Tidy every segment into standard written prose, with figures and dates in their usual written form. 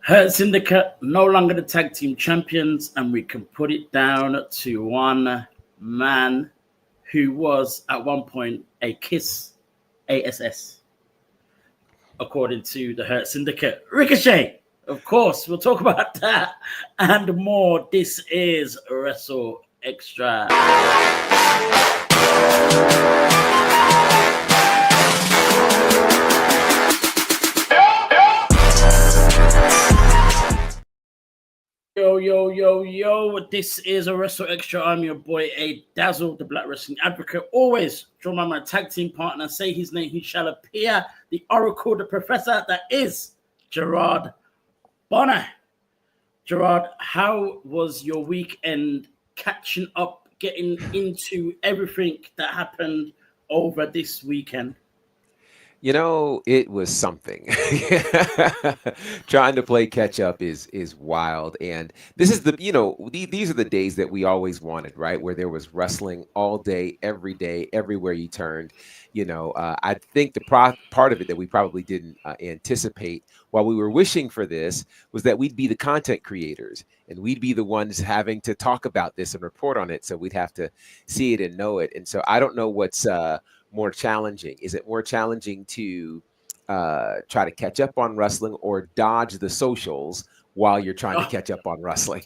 Hurt Syndicate no longer the tag team champions, and we can put it down to one man who was at one point a KISS ASS, according to the Hurt Syndicate. Ricochet, of course, we'll talk about that and more. This is WrstlXtra. Yo, this is WrstlXtra. I'm your boy, A Dazzle, the Black Wrestling Advocate. Always joined by my tag team partner. Say his name, he shall appear. The Oracle, the Professor, that is Gerard Bonner. Gerard, how was your weekend catching up, getting into everything that happened over this weekend? You know, it was something. Trying to play catch up is wild, and this is these are the days that we always wanted, right? Where there was wrestling all day, everywhere you turned. I think the part of it that we probably didn't anticipate while we were wishing for this was that we'd be the content creators and we'd be the ones having to talk about this and report on it. So we'd have to see it and know it. And so I don't know what's more challenging. Is it more challenging to try to catch up on wrestling or dodge the socials while you're trying to catch up on wrestling?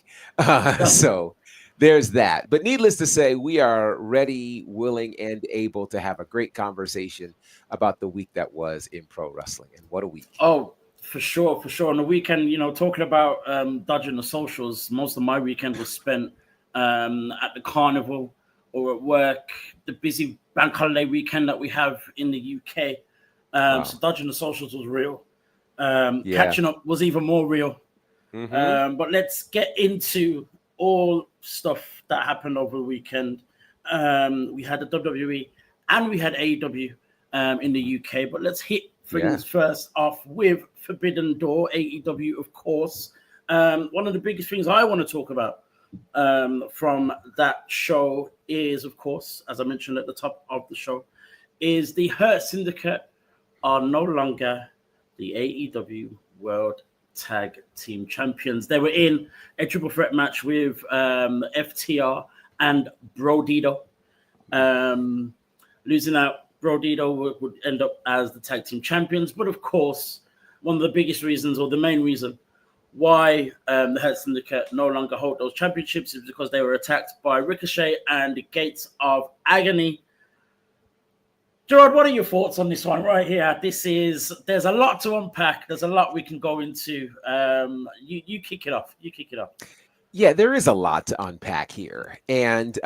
So there's that. But needless to say, we are ready, willing, and able to have a great conversation about the week that was in pro wrestling. And what a week. Oh, for sure. On the weekend, talking about dodging the socials, most of my weekend was spent at the carnival or at work, the busy bank holiday weekend that we have in the UK. Wow. So dodging the socials was real. Catching up was even more real. Mm-hmm. But let's get into all stuff that happened over the weekend. We had the WWE and we had AEW in the UK. But let's hit things first off with Forbidden Door, AEW, of course. One of the biggest things I want to talk about from that show is, of course, as I mentioned at the top of the show, is the Hurt Syndicate are no longer the AEW World Tag Team Champions. They were in a triple threat match with FTR and Brodito. Losing out, Brodito would end up as the tag team champions. But of course, one of the biggest reasons, or the main reason, why the Hurt Syndicate no longer hold those championships is because they were attacked by Ricochet and the Gates of Agony. Gerard, what are your thoughts on this one right here? There's a lot to unpack. There's a lot we can go into. You kick it off. Yeah, there is a lot to unpack here. And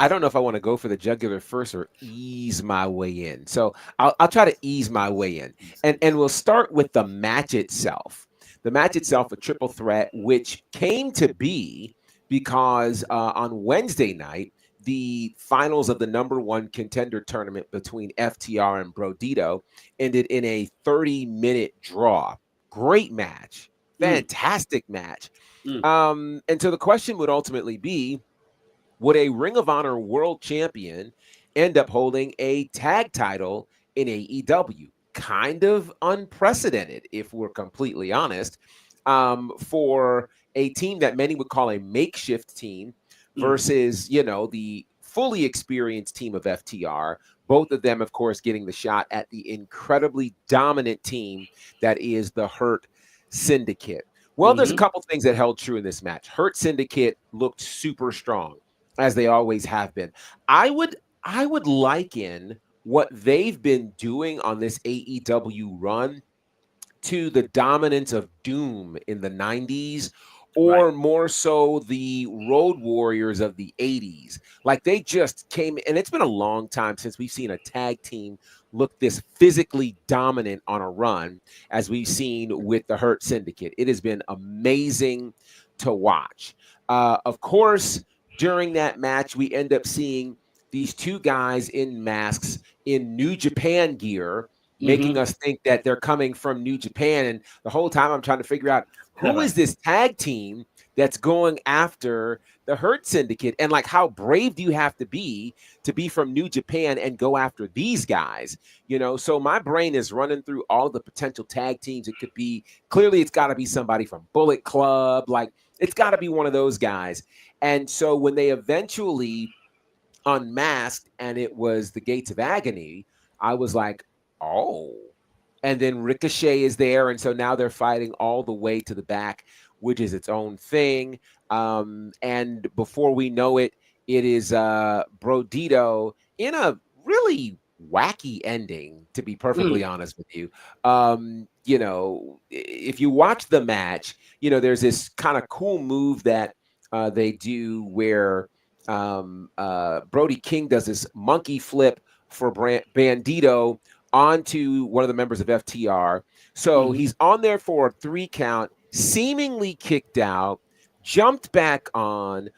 I don't know if I want to go for the jugular first or ease my way in. So I'll try to ease my way in. And we'll start with the match itself. The match itself, a triple threat, which came to be because on Wednesday night, the finals of the number one contender tournament between FTR and Brodito ended in a 30-minute draw. Great match. Fantastic match. And so the question would ultimately be, would a Ring of Honor world champion end up holding a tag title in AEW? Kind of unprecedented, if we're completely honest, for a team that many would call a makeshift team versus, the fully experienced team of FTR. Both of them, of course, getting the shot at the incredibly dominant team that is the Hurt Syndicate. Well, there's a couple things that held true in this match. Hurt Syndicate looked super strong, as they always have been. I would liken what they've been doing on this AEW run to the dominance of Doom in the 90s, or more so the Road Warriors of the 80s. Like, they just came, and it's been a long time since we've seen a tag team look this physically dominant on a run as we've seen with the Hurt Syndicate. It has been amazing to watch. Of course, during that match, we end up seeing these two guys in masks in New Japan gear, making us think that they're coming from New Japan. And the whole time I'm trying to figure out, who is this tag team that's going after the Hurt Syndicate, and like how brave do you have to be from New Japan and go after these guys? So my brain is running through all the potential tag teams. It could be, clearly it's got to be somebody from Bullet Club, like it's got to be one of those guys. And so when they eventually unmasked and it was the Gates of Agony, I was like, oh. And then Ricochet is there, and so now they're fighting all the way to the back, which is its own thing. And before we know it, it is Brodito in a really wacky ending, to be perfectly honest with you. If you watch the match, there's this kind of cool move that they do where Brody King does this monkey flip for Bandito onto one of the members of FTR. So he's on there for a 3 count, seemingly kicked out, jumped back on.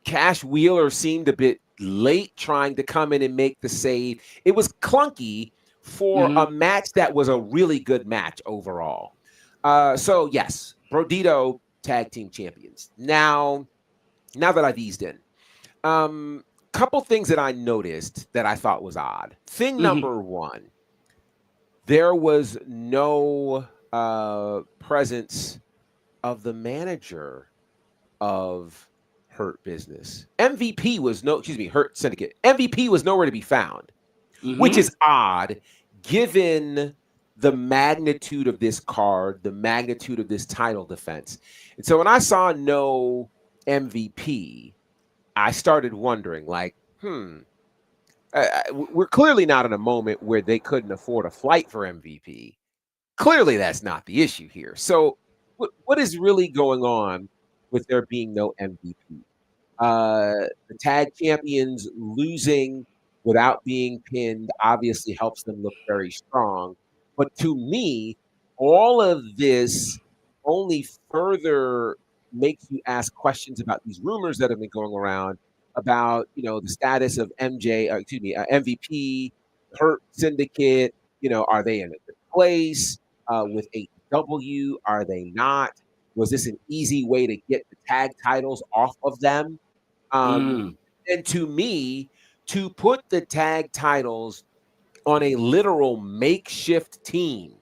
Cash Wheeler seemed a bit late trying to come in and make the save. It was clunky for a match that was a really good match overall. So yes, Brodito tag team champions. Now that I've eased in, couple things that I noticed that I thought was odd. Thing number one, there was no presence of the manager of Hurt Business. Hurt Syndicate. MVP was nowhere to be found, which is odd given the magnitude of this card, the magnitude of this title defense. And so when I saw no MVP, I started wondering, like, we're clearly not in a moment where they couldn't afford a flight for MVP. Clearly, that's not the issue here. So what is really going on with there being no MVP? The tag champions losing without being pinned obviously helps them look very strong. But to me, all of this only further makes you ask questions about these rumors that have been going around about, the status of MVP, Hurt Syndicate. Are they in a good place with AEW? Are they not? Was this an easy way to get the tag titles off of them? And to me, to put the tag titles on a literal makeshift team,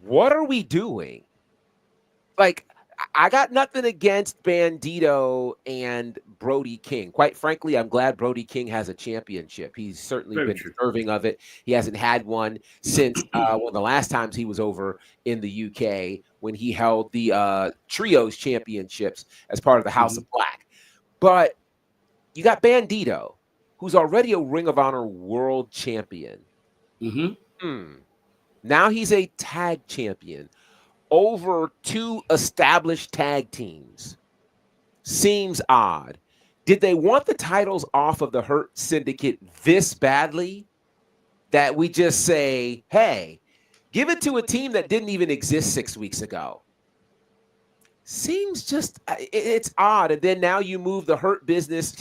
what are we doing? Like, I got nothing against Bandito and Brody King. Quite frankly, I'm glad Brody King has a championship. He's certainly been deserving of it. He hasn't had one since one of the last times he was over in the UK when he held the Trios championships as part of the House of Black. But you got Bandito, who's already a Ring of Honor world champion. Now he's a tag champion over 2 established tag teams. Seems odd. Did they want the titles off of the Hurt Syndicate this badly that we just say, hey, give it to a team that didn't even exist 6 weeks ago? Seems just, it's odd. And then now you move the Hurt Business,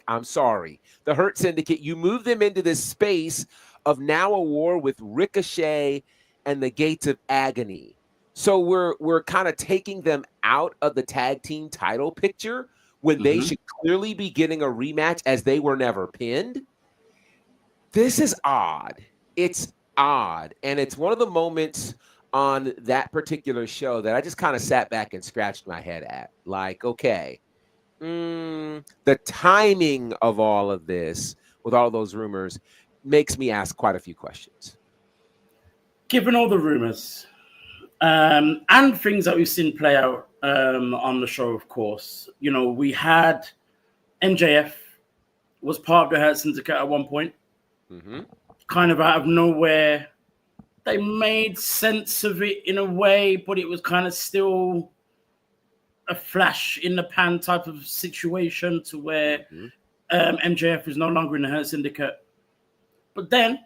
I'm sorry, the Hurt Syndicate, you move them into this space of now a war with Ricochet and the Gates of Agony. So we're kind of taking them out of the tag team title picture when they should clearly be getting a rematch as they were never pinned. This is odd. It's odd. And it's one of the moments on that particular show that I just kind of sat back and scratched my head at. Like, okay, the timing of all of this with all those rumors makes me ask quite a few questions. Given all the rumors, and things that we've seen play out on the show, of course. We had MJF was part of the Hurt Syndicate at one point. Kind of out of nowhere. They made sense of it in a way, but it was kind of still a flash in the pan type of situation to where MJF is no longer in the Hurt Syndicate. But then,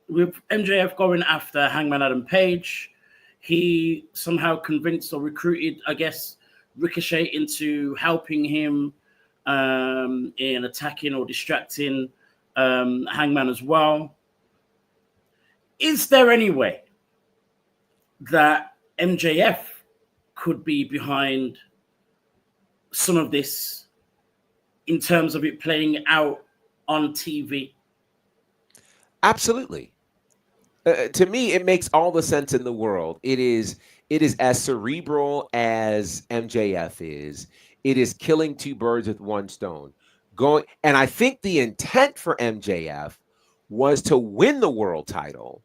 with MJF going after Hangman Adam Page, he somehow convinced or recruited, I guess, Ricochet into helping him in attacking or distracting Hangman as well. Is there any way that MJF could be behind some of this in terms of it playing out on TV? Absolutely. To me, it makes all the sense in the world. It is as cerebral as MJF is. It is killing two birds with one stone. And I think the intent for MJF was to win the world title,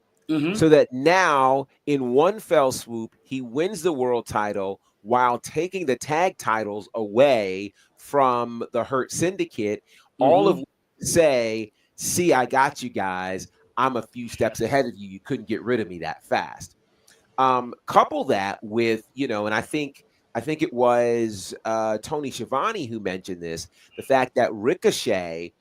so that now in one fell swoop he wins the world title while taking the tag titles away from the Hurt Syndicate. All of say, see, I got you guys. I'm a few steps ahead of you. You couldn't get rid of me that fast. Couple that with, and I think it was Tony Schiavone who mentioned this, the fact that Ricochet,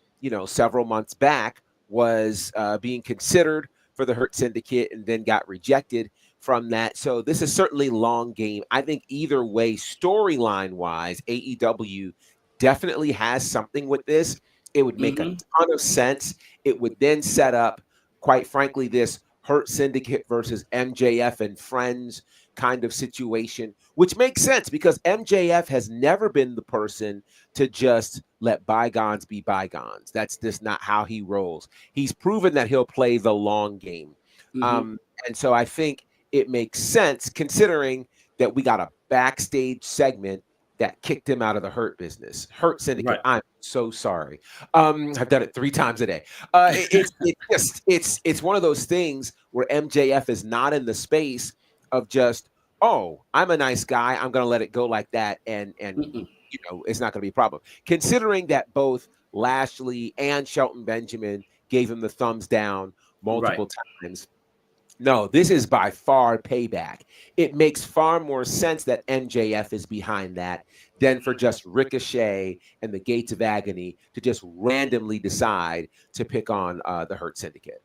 several months back was being considered for the Hurt Syndicate and then got rejected from that. So this is certainly long game. I think either way, storyline wise, AEW definitely has something with this. It would make a ton of sense. It would then set up, quite frankly, this Hurt Syndicate versus MJF and friends kind of situation, which makes sense because MJF has never been the person to just let bygones be bygones. That's just not how he rolls. He's proven that he'll play the long game. And so I think it makes sense considering that we got a backstage segment that kicked him out of the Hurt business. Hurt Syndicate. Right. I'm so sorry. I've done it 3 times a day. It's one of those things where MJF is not in the space of just, oh, I'm a nice guy, I'm going to let it go like that, and it's not going to be a problem. Considering that both Lashley and Shelton Benjamin gave him the thumbs down multiple times. No, this is by far payback. It makes far more sense that MJF is behind that than for just Ricochet and the Gates of Agony to just randomly decide to pick on the Hurt Syndicate.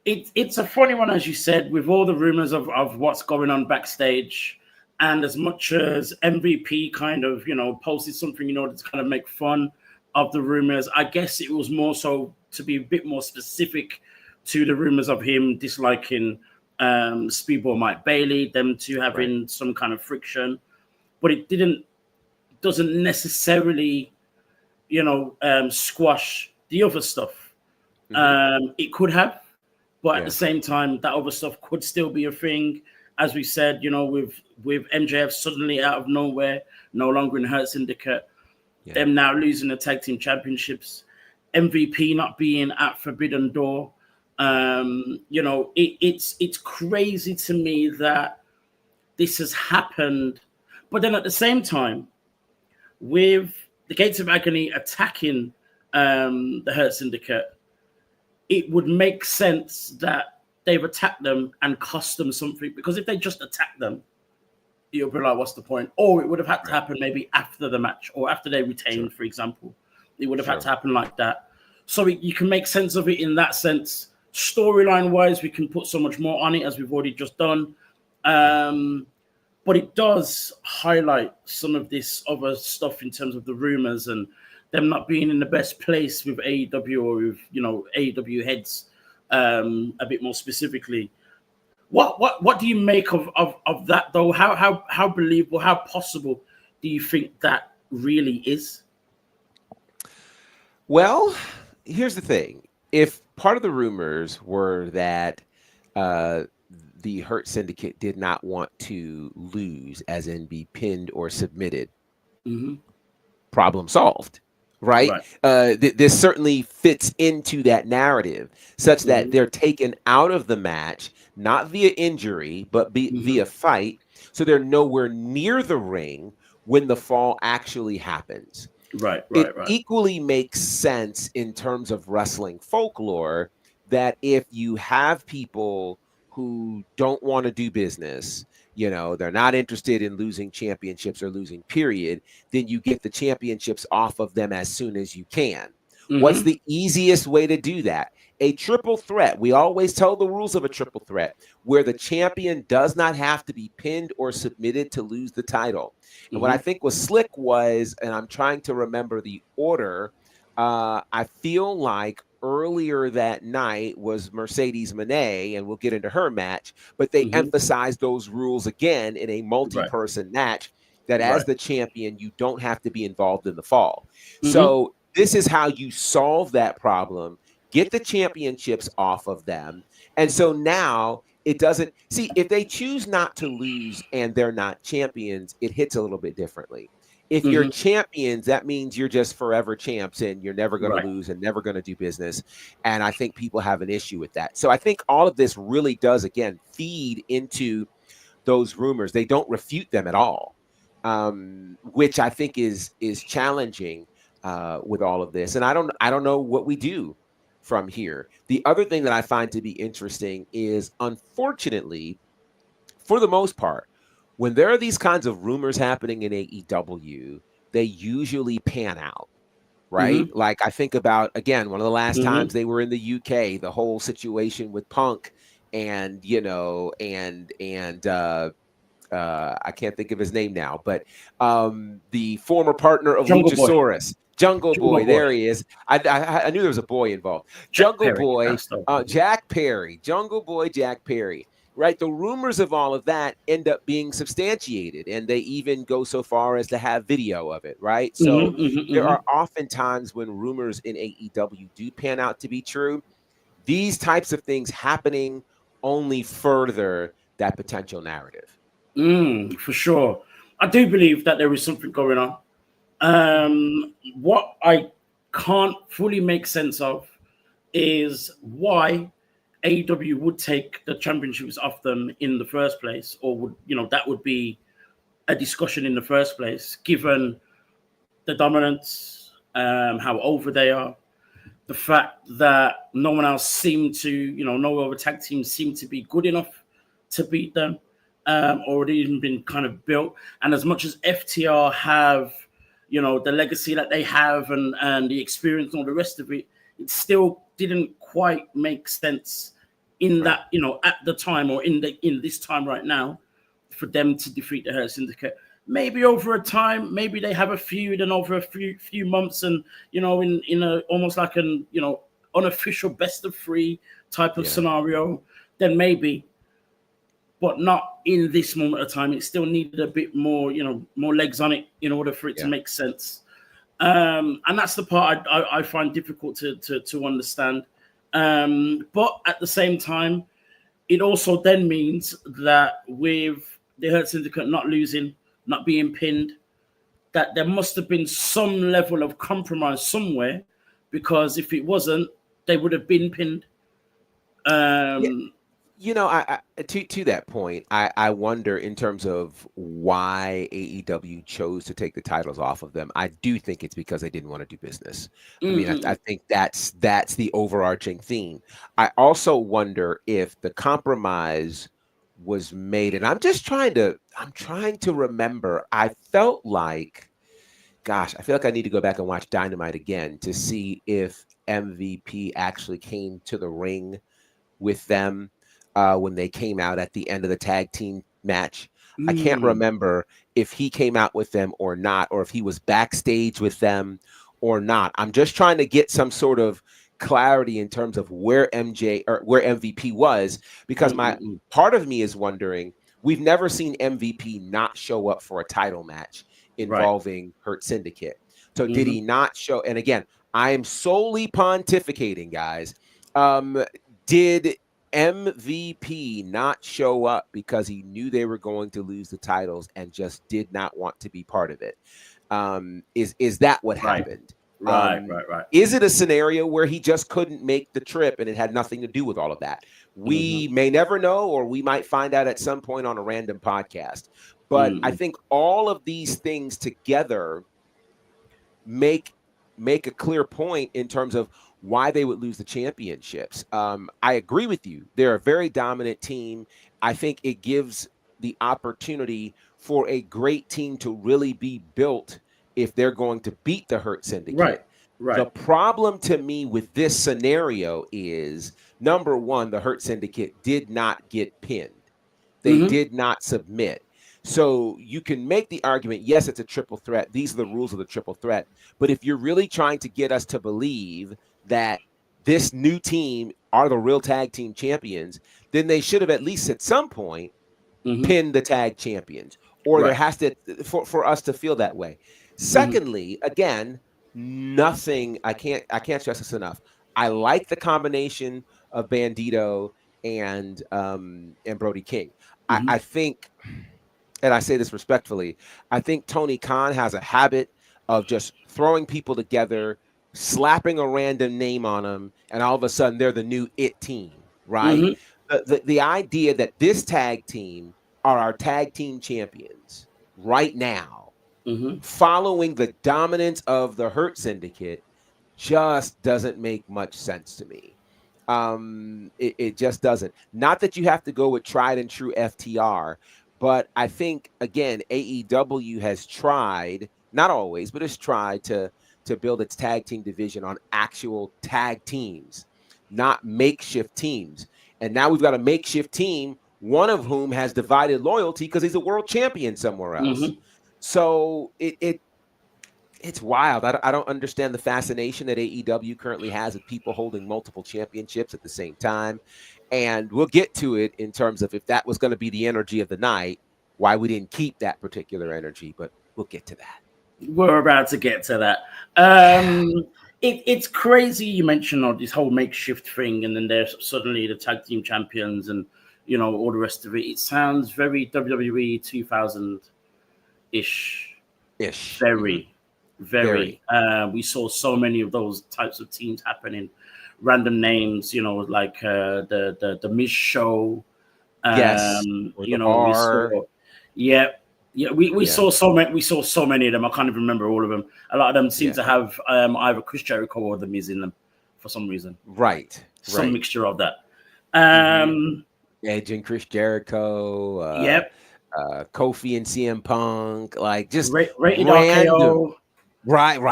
It's a funny one, as you said, with all the rumors of what's going on backstage. And as much as MVP kind of, posted something in order to kind of make fun of the rumors, I guess it was more so to be a bit more specific to the rumors of him disliking Speedball Mike Bailey, them two having some kind of friction, but it doesn't necessarily, squash the other stuff. It could have, but at the same time, that other stuff could still be a thing. As we said, with MJF suddenly out of nowhere, no longer in Hurt Syndicate, them now losing the tag team championships, MVP not being at Forbidden Door. It's crazy to me that this has happened, but then at the same time, with the Gates of Agony attacking the Hurt Syndicate, it would make sense that they've attacked them and cost them something, because if they just attack them, you'll be like, what's the point? Or it would have had to happen maybe after the match or after they retained, for example. It would have had to happen like that. So you can make sense of it in that sense. Storyline wise, we can put so much more on it, as we've already just done. But it does highlight some of this other stuff in terms of the rumors and them not being in the best place with AEW, or with AEW heads a bit more specifically. What do you make of that though? How believable, how possible do you think that really is? Well, here's the thing. If part of the rumors were that the Hurt Syndicate did not want to lose, as in be pinned or submitted, problem solved, right? This certainly fits into that narrative, such that they're taken out of the match, not via injury, but via fight. So they're nowhere near the ring when the fall actually happens. It equally makes sense in terms of wrestling folklore that if you have people who don't want to do business, they're not interested in losing championships or losing period, then you get the championships off of them as soon as you can. What's the easiest way to do that? A triple threat. We always tell the rules of a triple threat, where the champion does not have to be pinned or submitted to lose the title. And what I think was slick was, and I'm trying to remember the order, I feel like earlier that night was Mercedes Moné, and we'll get into her match, but they Mm-hmm. emphasized those rules again in a Right. multi-person match that as Right. the champion, you don't have to be involved in the fall. Mm-hmm. So this is how you solve that problem, get the championships off of them. And so now it doesn't see if they choose not to lose and they're not champions, it hits a little bit differently. If you're Mm-hmm. champions, that means you're just forever champs and you're never going to Right. lose and never going to do business. And I think people have an issue with that. So I think all of this really does, again, feed into those rumors. They don't refute them at all, which I think is challenging with all of this. And I don't know what we do from here. The other thing that I find to be interesting is, unfortunately, for the most part, when there are these kinds of rumors happening in AEW, they usually pan out, right? Mm-hmm. Like I think about, again, one of the last Mm-hmm. times they were in the UK, the whole situation with Punk and, I can't think of his name now, but the former partner of Jungle Boy. Luchasaurus, Jungle Jungle Boy. Boy. There he is. I knew there was a boy involved. Jack Jungle Perry. Boy, That's the one. Jack Perry, Jungle Boy, Jack Perry. Right, the rumors of all of that end up being substantiated, and they even go so far as to have video of it. Right, so Mm-hmm. Mm-hmm. there are Mm-hmm. often times when rumors in AEW do pan out to be true. These types of things happening only further that potential narrative. For sure. I do believe that there is something going on. What I can't fully make sense of is why AEW would take the championships off them in the first place, or would, that would be a discussion in the first place, given the dominance, how over they are, the fact that no one else seemed to, no other tag teams seemed to be good enough to beat them, or it even been kind of built. And as much as FTR have, the legacy that they have and the experience and all the rest of it, it still didn't quite make sense in Right. that, at the time, or in this time right now, for them to defeat the Hurt Syndicate. Maybe over a time, maybe they have a feud, and over a few months, and in a almost like an unofficial best of 3 type of Yeah. scenario, then maybe, but not in this moment of time. It still needed a bit more, more legs on it in order for it to Yeah. make sense. And that's the part I find difficult to understand. But at the same time, it also then means that with the Hurt Syndicate not losing, not being pinned, that there must have been some level of compromise somewhere, because if it wasn't, they would have been pinned. Yeah. Um, I to that point, I wonder in terms of why AEW chose to take the titles off of them. I do think it's because they didn't want to do business. I mean, I think that's the overarching theme. I also wonder if the compromise was made, and I'm trying to remember. I felt like, gosh, I feel like I need to go back and watch Dynamite again to see if MVP actually came to the ring with them when they came out at the end of the tag team match. I can't remember if he came out with them or not, or if he was backstage with them or not. I'm just trying to get some sort of clarity in terms of where MJ or where MVP was, because my part of me is wondering, we've never seen MVP not show up for a title match right. involving Hurt Syndicate. So did Mm-hmm. he not show? And again, I am solely pontificating, guys. Did MVP not show up because he knew they were going to lose the titles and just did not want to be part of it? Is that what Right. happened? Right. Is it a scenario where he just couldn't make the trip and it had nothing to do with all of that? We may never know, or we might find out at some point on a random podcast. But I think all of these things together make a clear point in terms of why they would lose the championships. I agree with you. They're a very dominant team. I think it gives the opportunity for a great team to really be built if they're going to beat the Hurt Syndicate. The problem to me with this scenario is, number one, the Hurt Syndicate did not get pinned. They did not submit. So you can make the argument, yes, it's a triple threat. These are the rules of the triple threat. But if you're really trying to get us to believe that this new team are the real tag team champions, then they should have at least at some point pinned the tag champions, or there Right. has to for us to feel that way. Secondly, again, nothing. I can't stress this enough. I like the combination of Bandito and Brody King. I think, and I say this respectfully, I think Tony Khan has a habit of just throwing people together, slapping a random name on them, and all of a sudden they're the new it team, right? The idea that this tag team are our tag team champions right now, following the dominance of the Hurt Syndicate, just doesn't make much sense to me. It just doesn't. Not that you have to go with tried and true FTR, but I think again AEW has tried, not always, but has tried to build its tag team division on actual tag teams, not makeshift teams. And now we've got a makeshift team, one of whom has divided loyalty because he's a world champion somewhere else. So it's wild. I don't understand the fascination that AEW currently has with people holding multiple championships at the same time. And we'll get to it in terms of if that was going to be the energy of the night, why we didn't keep that particular energy, but we'll get to that. We're about to get to that. It's crazy you mentioned this whole makeshift thing, and then there's suddenly the tag team champions and, all the rest of it. It sounds very WWE 2000-ish. Very. We saw so many of those types of teams happening. Random names, like the Miz Show. Yes. We saw. We saw so many. We saw so many of them. I can't even remember all of them. A lot of them seem to have either Chris Jericho or the Miz in them for some reason. Right. Some mixture of that. Edge and Chris Jericho. Kofi and CM Punk. Like just rated RKO. Right.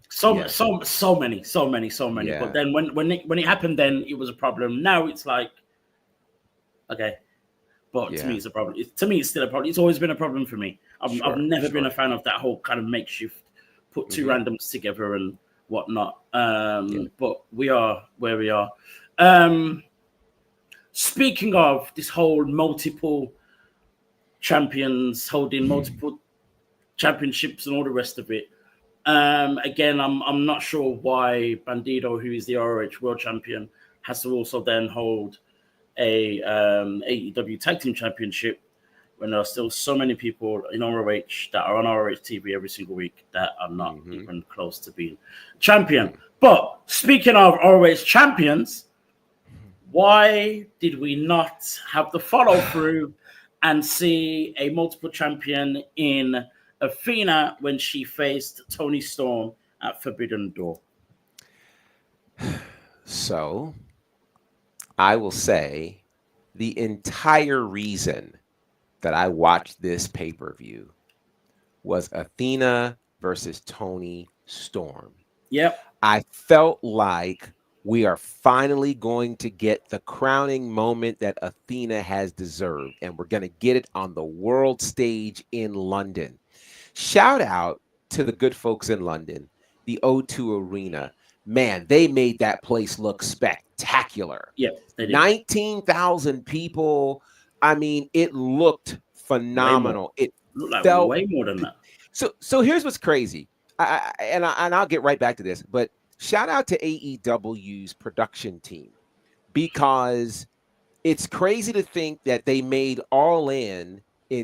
So many. Yeah. But then when it happened, then it was a problem. Now it's like, okay. But to me, it's a problem. To me, it's still a problem. It's always been a problem for me. I've never been a fan of that whole kind of makeshift, put two randoms together and whatnot. But we are where we are. Speaking of this whole multiple champions holding multiple championships and all the rest of it. Again, I'm not sure why Bandito, who is the ROH World Champion, has to also then hold a AEW Tag Team Championship when there are still so many people in ROH that are on ROH TV every single week that are not even close to being champion. But speaking of ROH champions, why did we not have the follow through and see a multiple champion in Athena when she faced Toni Storm at Forbidden Door? So I will say the entire reason that I watched this pay-per-view was Athena versus Toni Storm. Yep. I felt like we are finally going to get the crowning moment that Athena has deserved, and we're going to get it on the world stage in London. Shout out to the good folks in London, the O2 Arena. Man, they made that place look spectacular. Yeah, 19,000 people. I mean, it looked phenomenal. It looked felt way more than that. So here's what's crazy. I'll get right back to this, but shout out to AEW's production team, because it's crazy to think that they made All In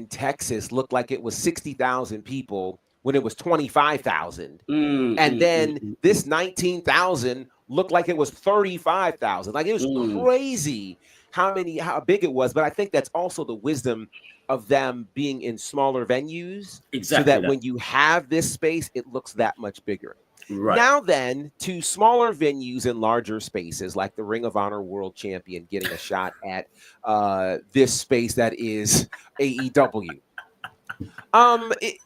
Texas look like it was 60,000 people when it was 25,000. And then this 19,000 looked like it was 35,000. Like, it was crazy how big it was. But I think that's also the wisdom of them being in smaller venues. Exactly. So that when you have this space, it looks that much bigger. Right. Now then, to smaller venues and larger spaces, like the Ring of Honor World Champion getting a shot at this space that is AEW.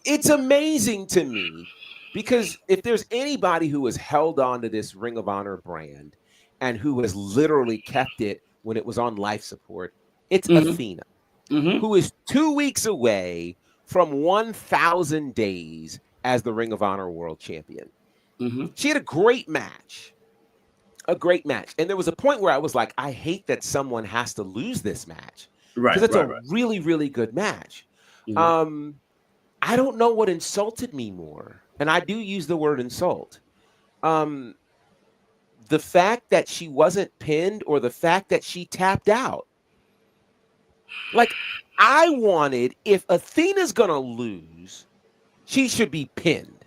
It's amazing to me, because if there's anybody who has held on to this Ring of Honor brand and who has literally kept it when it was on life support, it's Athena. who is 2 weeks away from 1,000 days as the Ring of Honor World Champion. She had a great match. And there was a point where I was like, I hate that someone has to lose this match. Because it's a really, really good match. I don't know what insulted me more. And I do use the word insult. The fact that she wasn't pinned or the fact that she tapped out. Like, I wanted, if Athena's going to lose, she should be pinned.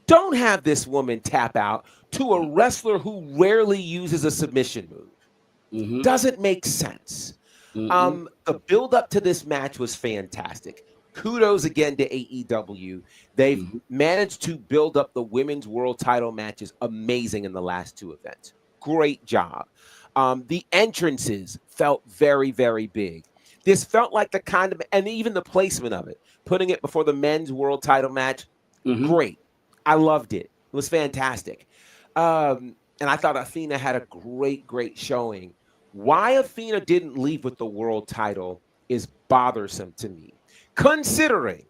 Don't have this woman tap out to a wrestler who rarely uses a submission move. Doesn't make sense. The build up to this match was fantastic. Kudos again to AEW. They've managed to build up the women's world title matches amazing in the last 2 events. Great job. The entrances felt very, very big. This felt like the kind of, and even the placement of it, putting it before the men's world title match, great. I loved it. It was fantastic. And I thought Athena had a great, great showing. Why Athena didn't leave with the world title is bothersome to me. Considering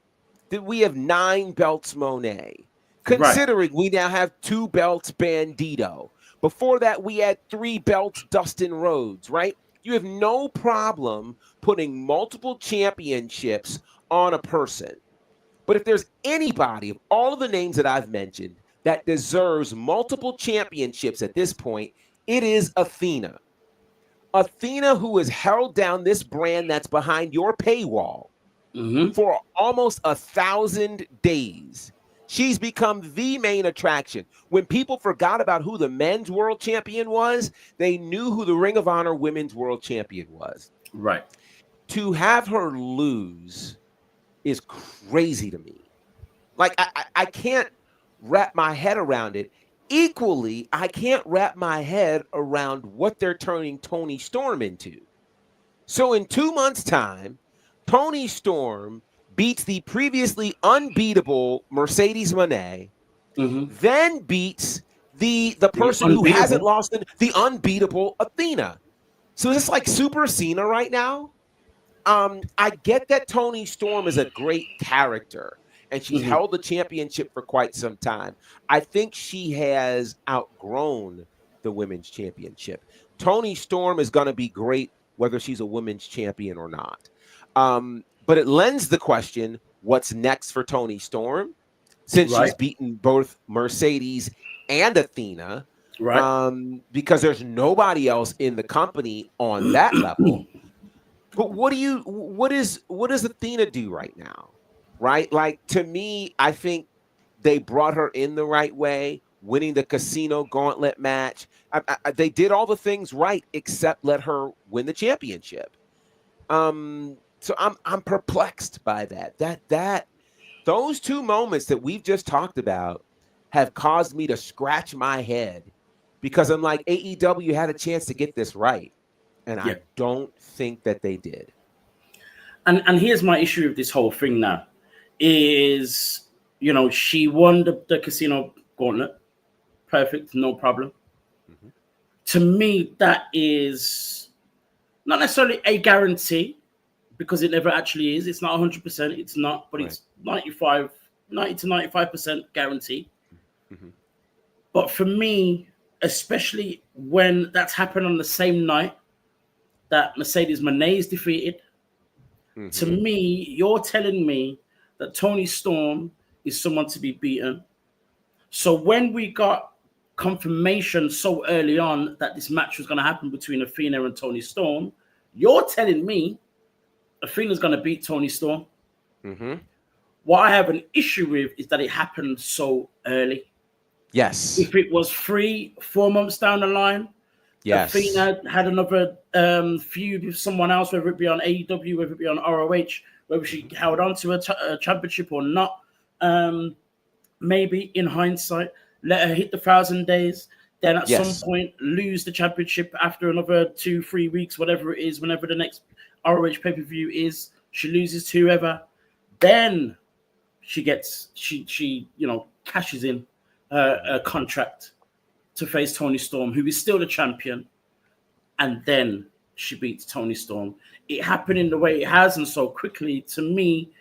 that we have 9 belts Monet. Considering we now have 2 belts Bandito. Before that, we had 3 belts Dustin Rhodes, right? You have no problem putting multiple championships on a person. But if there's anybody of all of the names that I've mentioned that deserves multiple championships at this point, it is Athena. Athena, who has held down this brand that's behind your paywall for almost 1,000 days. She's become the main attraction. When people forgot about who the men's world champion was, they knew who the Ring of Honor women's world champion was. Right. To have her lose is crazy to me. Like, I can't wrap my head around it. Equally, I can't wrap my head around what they're turning Toni Storm into. So in 2 months' time, Toni Storm beats the previously unbeatable Mercedes Moné, then beats the person who hasn't lost the unbeatable Athena. So is this like Super Cena right now? I get that Toni Storm is a great character, and she's held the championship for quite some time. I think she has outgrown the women's championship. Toni Storm is going to be great whether she's a women's champion or not. But it lends the question, what's next for Toni Storm? Since she's beaten both Mercedes and Athena. Because there's nobody else in the company on that level. But what does Athena do right now? Right? Like, to me, I think they brought her in the right way, winning the Casino Gauntlet match. They did all the things right except let her win the championship. So I'm perplexed by that. Those 2 moments that we've just talked about have caused me to scratch my head because I'm like, AEW had a chance to get this right. And I don't think that they did. And here's my issue with this whole thing now is, she won the Casino Gauntlet. Perfect. No problem. To me, that is not necessarily a guarantee because it never actually is. It's not 100%. It's not, but it's 90 to 95% guarantee. But for me, especially when that's happened on the same night that Mercedes Moné is defeated, to me, you're telling me that Toni Storm is someone to be beaten. So when we got confirmation so early on that this match was going to happen between Athena and Toni Storm, you're telling me Athena's going to beat Toni Storm. What I have an issue with is that it happened so early. Yes. If it was 3-4 months down the line, Athena had another feud with someone else, whether it be on AEW, whether it be on ROH, whether she held on to a championship or not. Maybe in hindsight, let her hit the 1,000 days, then at some point lose the championship after another 2-3 weeks, whatever it is, whenever the next ROH pay-per-view is, she loses to whoever, then she cashes in a contract to face Toni Storm, who is still the champion, and then she beats Toni Storm. It happening the way it has and so quickly, to me,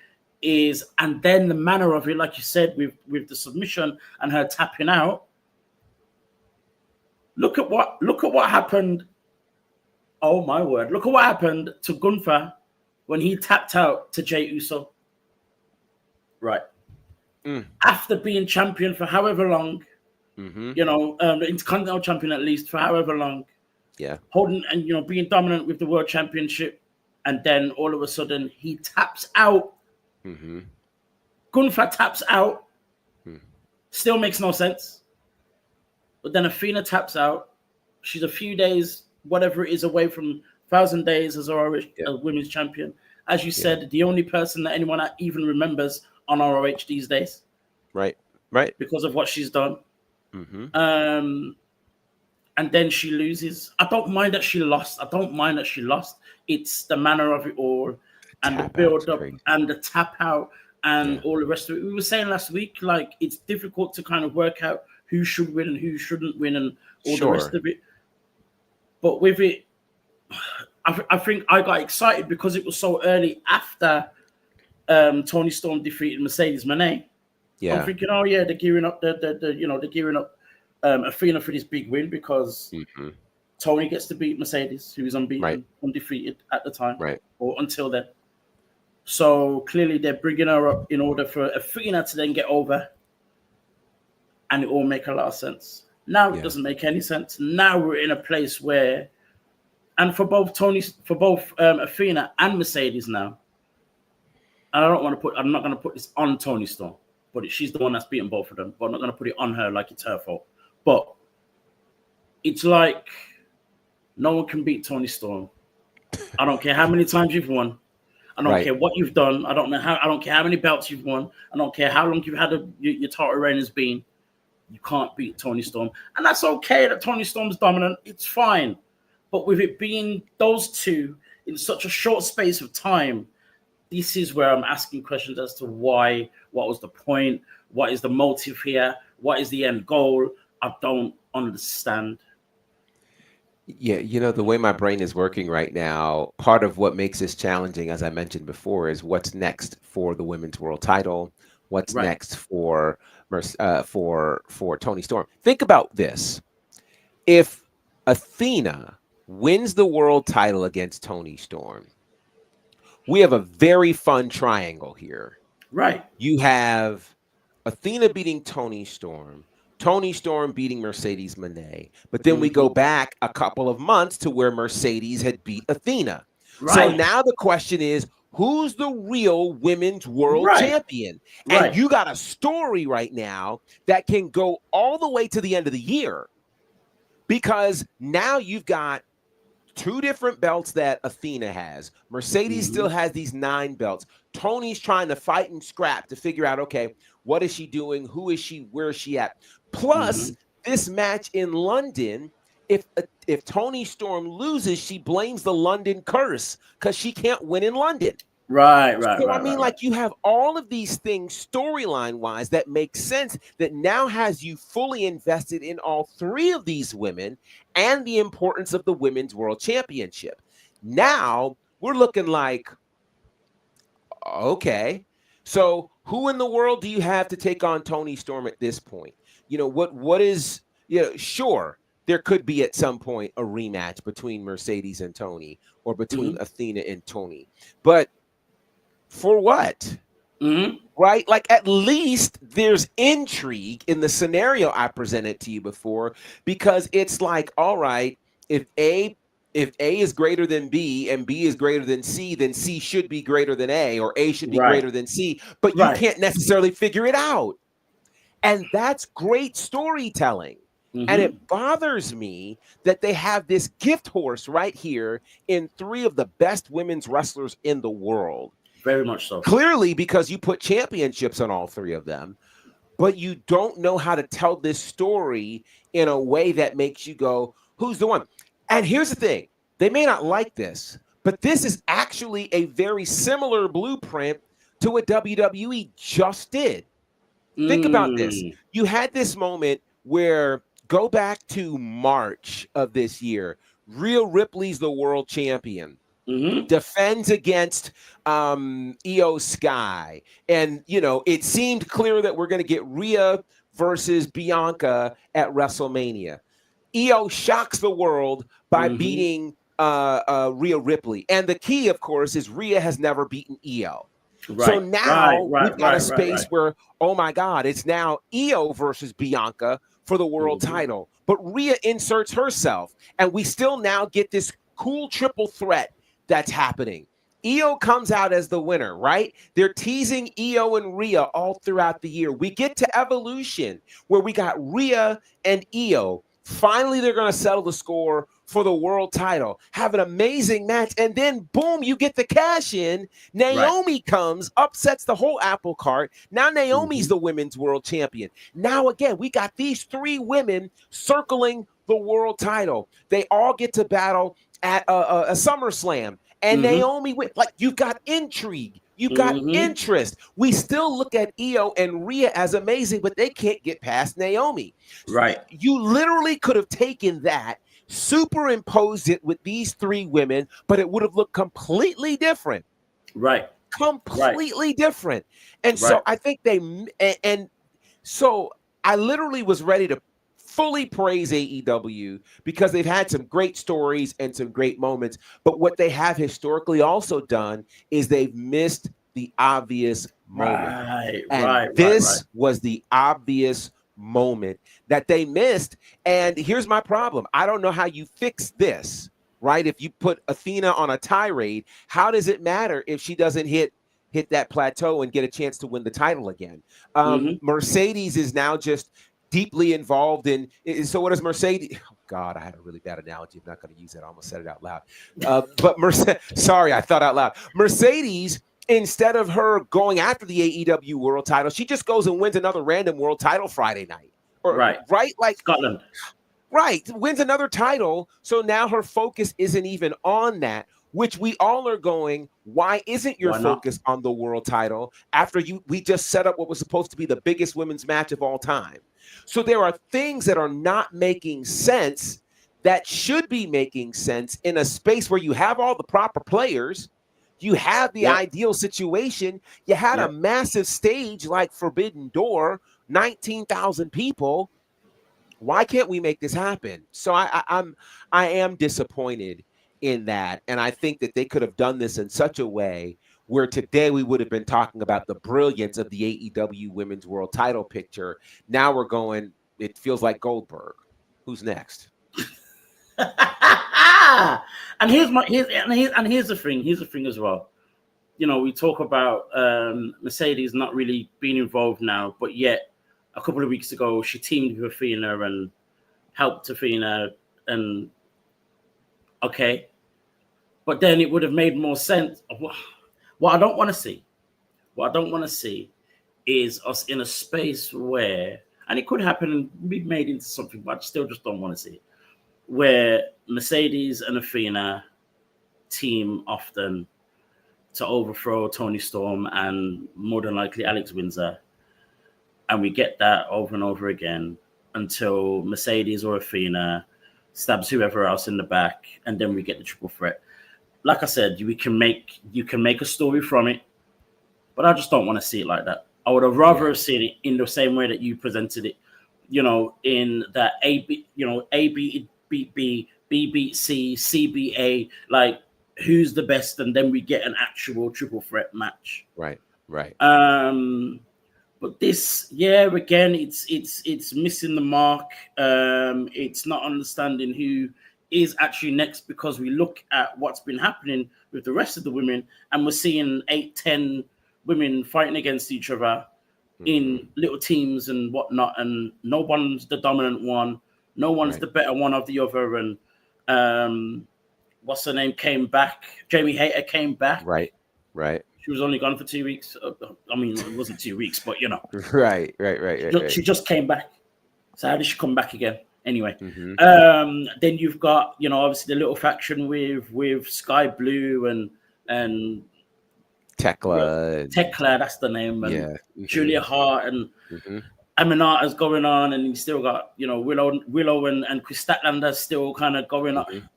is, and then the manner of it, like you said, with the submission and her tapping out. Look at what happened. Oh my word! Look at what happened to Gunther when he tapped out to Jey Uso. Right. After being champion for however long, the Intercontinental champion at least for however long, holding and being dominant with the World Championship, and then all of a sudden he taps out. Gunther taps out. Still makes no sense. But then Athena taps out. She's a few days, whatever it is, away from 1,000 days as ROH women's champion. As you said, the only person that anyone even remembers on ROH these days. Right. Because of what she's done. And then she loses. I don't mind that she lost. It's the manner of it all, and the build up and the tap out and all the rest of it. We were saying last week, like, it's difficult to kind of work out who should win and who shouldn't win and all the rest of it. But with it, I think I got excited because it was so early after Toni Storm defeated Mercedes Moné. I'm thinking, oh yeah, they're gearing up. They're gearing up Athena for this big win because Toni gets to beat Mercedes, who is unbeaten, undefeated at the time, or until then. So clearly they're bringing her up in order for Athena to then get over, and it all make a lot of sense. Now it doesn't make any sense. Now we're in a place where, and for both Athena and Mercedes now, and I'm not going to put this on Toni Storm, but she's the one that's beaten both of them. But I'm not going to put it on her like it's her fault. But it's like no one can beat Toni Storm. I don't care how many times you've won. I don't care what you've done. I don't care how many belts you've won. I don't care how long you've had your title reign has been. You can't beat Toni Storm. And that's okay that Toni Storm's dominant. It's fine. But with it being those two in such a short space of time, this is where I'm asking questions as to why, what was the point, what is the motive here, what is the end goal? I don't understand. Yeah, the way my brain is working right now, part of what makes this challenging, as I mentioned before, is what's next for the women's world title. What's next for Toni Storm? Think about this: if Athena wins the world title against Toni Storm, we have a very fun triangle here. Right. You have Athena beating Toni Storm beating Mercedes Moné, but then we go back a couple of months to where Mercedes had beat Athena. Right. So now the question is, who's the real women's world champion? And you got a story right now that can go all the way to the end of the year, because now you've got 2 different belts that Athena has. Mercedes still has these 9 belts. Toni's trying to fight and scrap to figure out, okay, what is she doing? Who is she? Where is she at? Plus, this match in London, if Toni Storm loses, she blames the London curse because she can't win in London. Right. Like, you have all of these things storyline-wise that make sense, that now has you fully invested in all 3 of these women and the importance of the Women's World Championship. Now, we're looking like, okay, so who in the world do you have to take on Toni Storm at this point? What is, sure, there could be at some point a rematch between Mercedes and Toni, or between Athena and Toni. But for what? Right? Like, at least there's intrigue in the scenario I presented to you before, because it's like, all right, if A is greater than B and B is greater than C, then C should be greater than A, or A should be greater than C, but you can't necessarily figure it out. And that's great storytelling. And it bothers me that they have this gift horse right here in 3 of the best women's wrestlers in the world. Very much so. Clearly, because you put championships on all 3 of them, but you don't know how to tell this story in a way that makes you go, who's the one? And here's the thing. They may not like this, but this is actually a very similar blueprint to what WWE just did. Think about this. You had this moment where, go back to March of this year, Rhea Ripley's the world champion. Mm-hmm. Defends against Io Sky. And, it seemed clear that we're going to get Rhea versus Bianca at WrestleMania. Io shocks the world by beating Rhea Ripley. And the key, of course, is Rhea has never beaten Io. Right, so now we've got a space where, oh my God, it's now Io versus Bianca for the world title. But Rhea inserts herself, and we still now get this cool triple threat that's happening. Io comes out as the winner, right? They're teasing Io and Rhea all throughout the year. We get to Evolution, where we got Rhea and Io. Finally, they're going to settle the score for the world title. Have an amazing match. And then, boom, you get the cash in. Naomi comes, upsets the whole apple cart. Now Naomi's the women's world champion. Now, again, we got these three women circling the world title. They all get to battle at a SummerSlam. And Naomi, like, you've got intrigue. You've got interest. We still look at Io and Rhea as amazing, but they can't get past Naomi. Right. You literally could have taken that, superimposed it with these three women, but it would have looked completely different. Right. Completely different. And so I think so I literally was ready to fully praise AEW because they've had some great stories and some great moments. But what they have historically also done is they've missed the obvious moment. This was the obvious moment that they missed. And here's my problem. I don't know how you fix this, right? If you put Athena on a tirade, how does it matter if she doesn't hit that plateau and get a chance to win the title again? Mercedes is now just deeply involved in. So what does Mercedes? Oh God, I had a really bad analogy. I'm not going to use it. I almost said it out loud. Sorry, I thought out loud. Mercedes, instead of her going after the AEW world title, she just goes and wins another random world title Friday night. Right? Like Scotland. Right. Wins another title. So now her focus isn't even on that, which we all are going, why isn't your focus on the world title after we just set up what was supposed to be the biggest women's match of all time? So there are things that are not making sense that should be making sense in a space where you have all the proper players, you have the ideal situation, you had a massive stage like Forbidden Door, 19,000 people. Why can't we make this happen? So I am disappointed in that. And I think that they could have done this in such a way where today we would have been talking about the brilliance of the AEW Women's World Title picture. Now we're going, it feels like Goldberg. Who's next? And here's the thing. Here's the thing as well. We talk about Mercedes not really being involved now, but yet a couple of weeks ago she teamed with Athena and helped Athena, and okay, but then it would have made more sense. What I don't want to see is us in a space where, and it could happen and be made into something, but I still just don't want to see it, where Mercedes and Athena team often to overthrow Toni Storm and more than likely Alex Windsor. And we get that over and over again until Mercedes or Athena stabs whoever else in the back, and then we get the triple threat. Like I said, you can make a story from it, but I just don't want to see it like that. I would have rather have seen it in the same way that you presented it, in that A beat B beat C, C beat A, like who's the best, and then we get an actual triple threat match. Right. But this, again, it's missing the mark. It's not understanding who is actually next, because we look at what's been happening with the rest of the women, and we're seeing 8-10 women fighting against each other in little teams and whatnot, and no one's the dominant one, no one's the better one of the other. And what's her name came back? Jamie Hayter came back. Right. She was only gone for 2 weeks. I mean, it wasn't 2 weeks, but Right. She just came back. So how did she come back again? Anyway, then you've got, obviously the little faction with Sky Blue and Tekla, that's the name, and Julia Hart and Aminata's going on, and you still got Willow and Chris Statlander still kind of going on.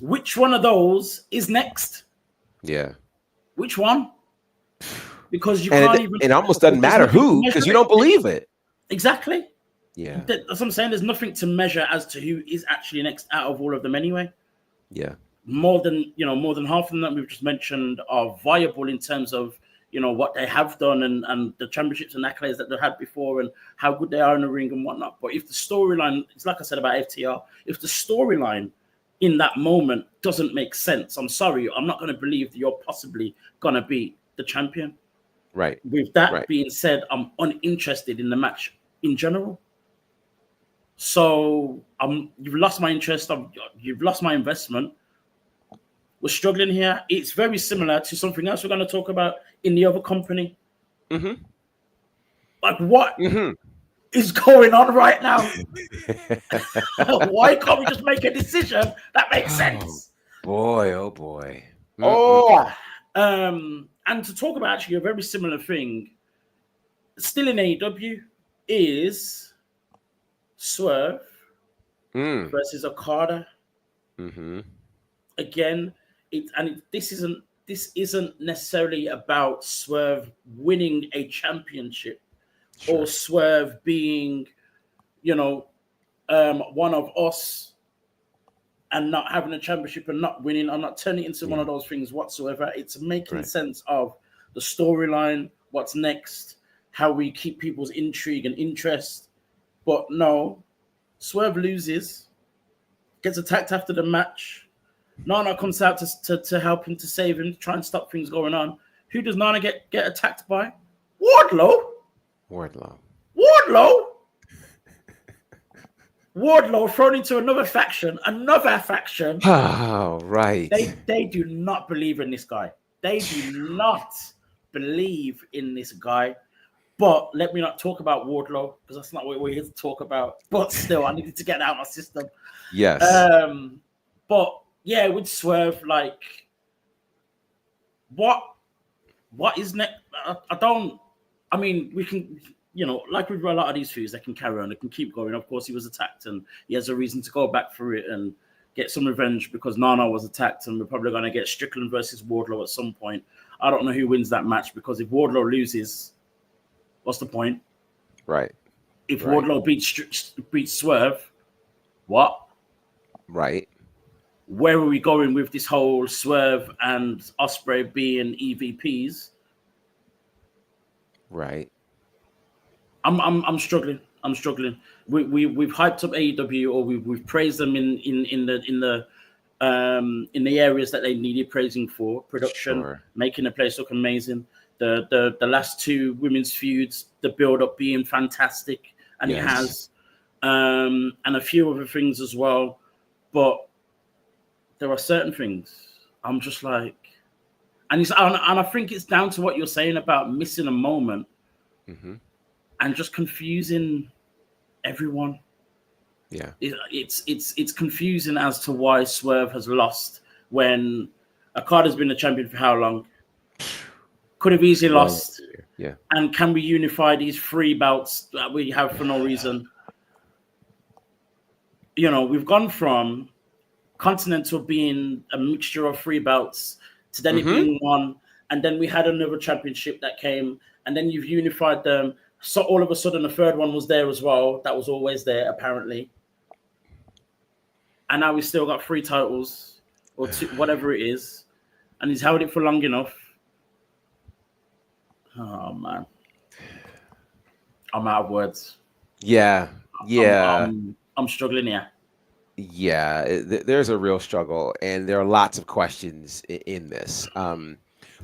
Which one of those is next? Yeah. Which one? Because you And can't even. it almost doesn't matter who, because you don't believe it. Exactly. Yeah. That's what I'm saying. There's nothing to measure as to who is actually next out of all of them anyway. Yeah. More than half of them that we've just mentioned are viable in terms of what they have done and the championships and accolades that they've had before and how good they are in the ring and whatnot. But if the storyline, it's like I said about FTR, if the storyline in that moment doesn't make sense, I'm sorry, I'm not going to believe that you're possibly going to be the champion. Right. With that being said, I'm uninterested in the match in general. So you've lost my interest. You've lost my investment. We're struggling here. It's very similar to something else we're going to talk about in the other company. Mm-hmm. Like what is going on right now? Why can't we just make a decision that makes sense? Boy, oh boy. And to talk about actually a very similar thing, still in AEW, is Swerve versus Okada. Mm-hmm. Again, this isn't necessarily about Swerve winning a championship or Swerve being, one of us and not having a championship and not winning. I'm not turning it into one of those things whatsoever. It's making sense of the storyline, what's next, how we keep people's intrigue and interest. But no, Swerve loses, gets attacked after the match. Nana comes out to help him, to save him, to try and stop things going on. Who does Nana get attacked by? Wardlow. Wardlow thrown into another faction. Oh, right. They do not believe in this guy. They do not believe in this guy. But let me not talk about Wardlow because that's not what we're here to talk about. But still, I needed to get that out of my system. Yes. But yeah, with Swerve, like, what is next? I mean, we can, like with a lot of these feuds, they can carry on, they can keep going. Of course, he was attacked and he has a reason to go back for it and get some revenge because Nana was attacked, and we're probably going to get Strickland versus Wardlow at some point. I don't know who wins that match because if Wardlow loses, what's the point? Right. If Wardlow beats Swerve, what? Right. Where are we going with this whole Swerve and Ospreay being EVPs? Right. I'm struggling. We've hyped up AEW, or we've praised them in the areas that they needed praising for. Production, making the place look amazing. The last two women's feuds, the build up being fantastic, and it has, and a few other things as well. But there are certain things I'm just like, and I think it's down to what you're saying about missing a moment and just confusing everyone. Yeah, it's confusing as to why Swerve has lost when Okada's been a champion for how long? Could have easily lost. Yeah. And can we unify these three belts that we have for no reason? We've gone from Continental being a mixture of three belts to then it being one, and then we had another championship that came, and then you've unified them. So all of a sudden, the third one was there as well. That was always there, apparently. And now we still got 3 titles, or 2, whatever it is, and he's held it for long enough. Oh man, I'm out of words. Yeah. I'm struggling here. Yeah, there's a real struggle, and there are lots of questions in this.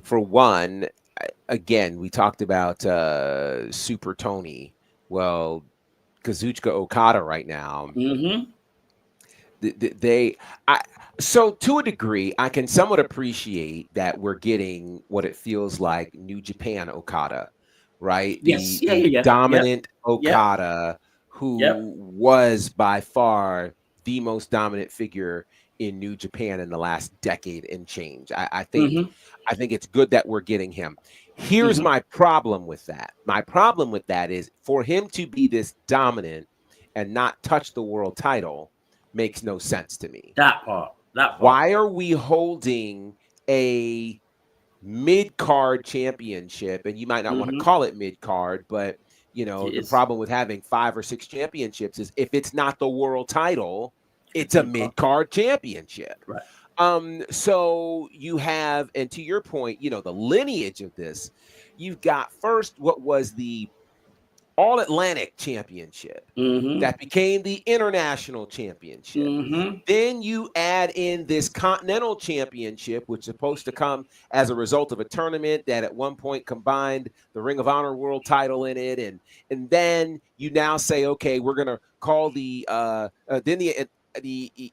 For one, again, we talked about Super Tony. Well, Kazuchika Okada right now. So to a degree, I can somewhat appreciate that we're getting what it feels like New Japan Okada, right? Yes. The dominant Okada who was by far the most dominant figure in New Japan in the last decade and change. I think it's good that we're getting him. Here's my problem with that. My problem with that is for him to be this dominant and not touch the world title makes no sense to me. That part. That part. Why are we holding a mid-card championship? And you might not want to call it mid-card, but the problem with having 5 or 6 championships is if it's not the world title, it's a mid-card championship. Right. So you have, and to your point, the lineage of this, you've got first what was the All-Atlantic Championship that became the International Championship. Then you add in this Continental Championship, which is supposed to come as a result of a tournament that at one point combined the Ring of Honor World title in it, and then you now say, okay, we're going to call the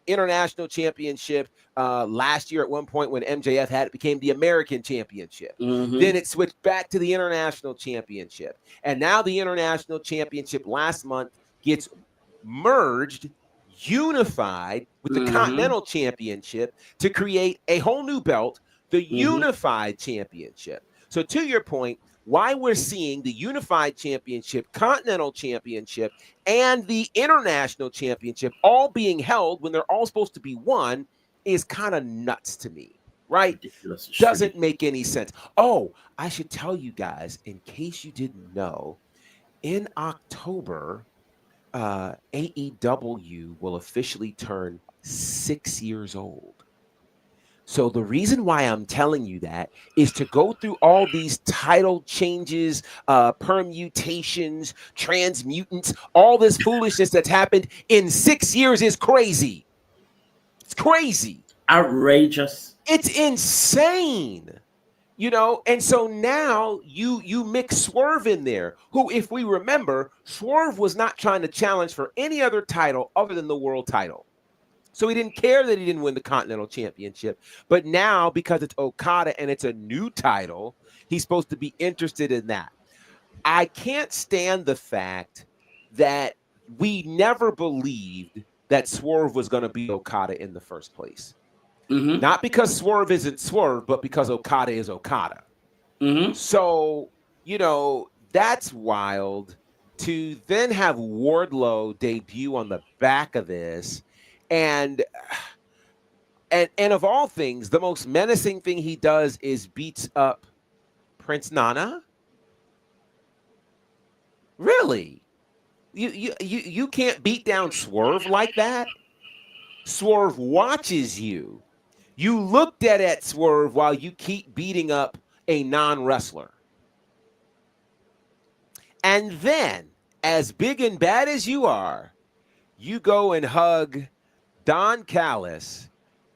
International Championship last year at one point when MJF had it became the American Championship. Then it switched back to the International Championship. And now the International Championship last month gets merged, unified with the Continental Championship to create a whole new belt, the Unified Championship. So to your point, why we're seeing the Unified Championship, Continental Championship, and the International Championship all being held when they're all supposed to be one is kind of nuts to me, right? Ridiculous. Doesn't make any sense. Oh, I should tell you guys, in case you didn't know, in October, AEW will officially turn 6 years old. So the reason why I'm telling you that is to go through all these title changes, permutations, transmutants, all this foolishness that's happened in 6 years is crazy. It's crazy. Outrageous. It's insane. And so now you mix Swerve in there, who, if we remember, Swerve was not trying to challenge for any other title other than the world title. So he didn't care that he didn't win the Continental Championship. But now, because it's Okada and it's a new title, he's supposed to be interested in that. I can't stand the fact that we never believed that Swerve was going to beat Okada in the first place. Not because Swerve isn't Swerve, but because Okada is Okada. So, that's wild. To then have Wardlow debut on the back of this, and of all things, the most menacing thing he does is beats up Prince Nana. Really? You can't beat down Swerve like that? Swerve watches you. You look dead at Swerve while you keep beating up a non-wrestler. And then, as big and bad as you are, you go and hug Don Callis,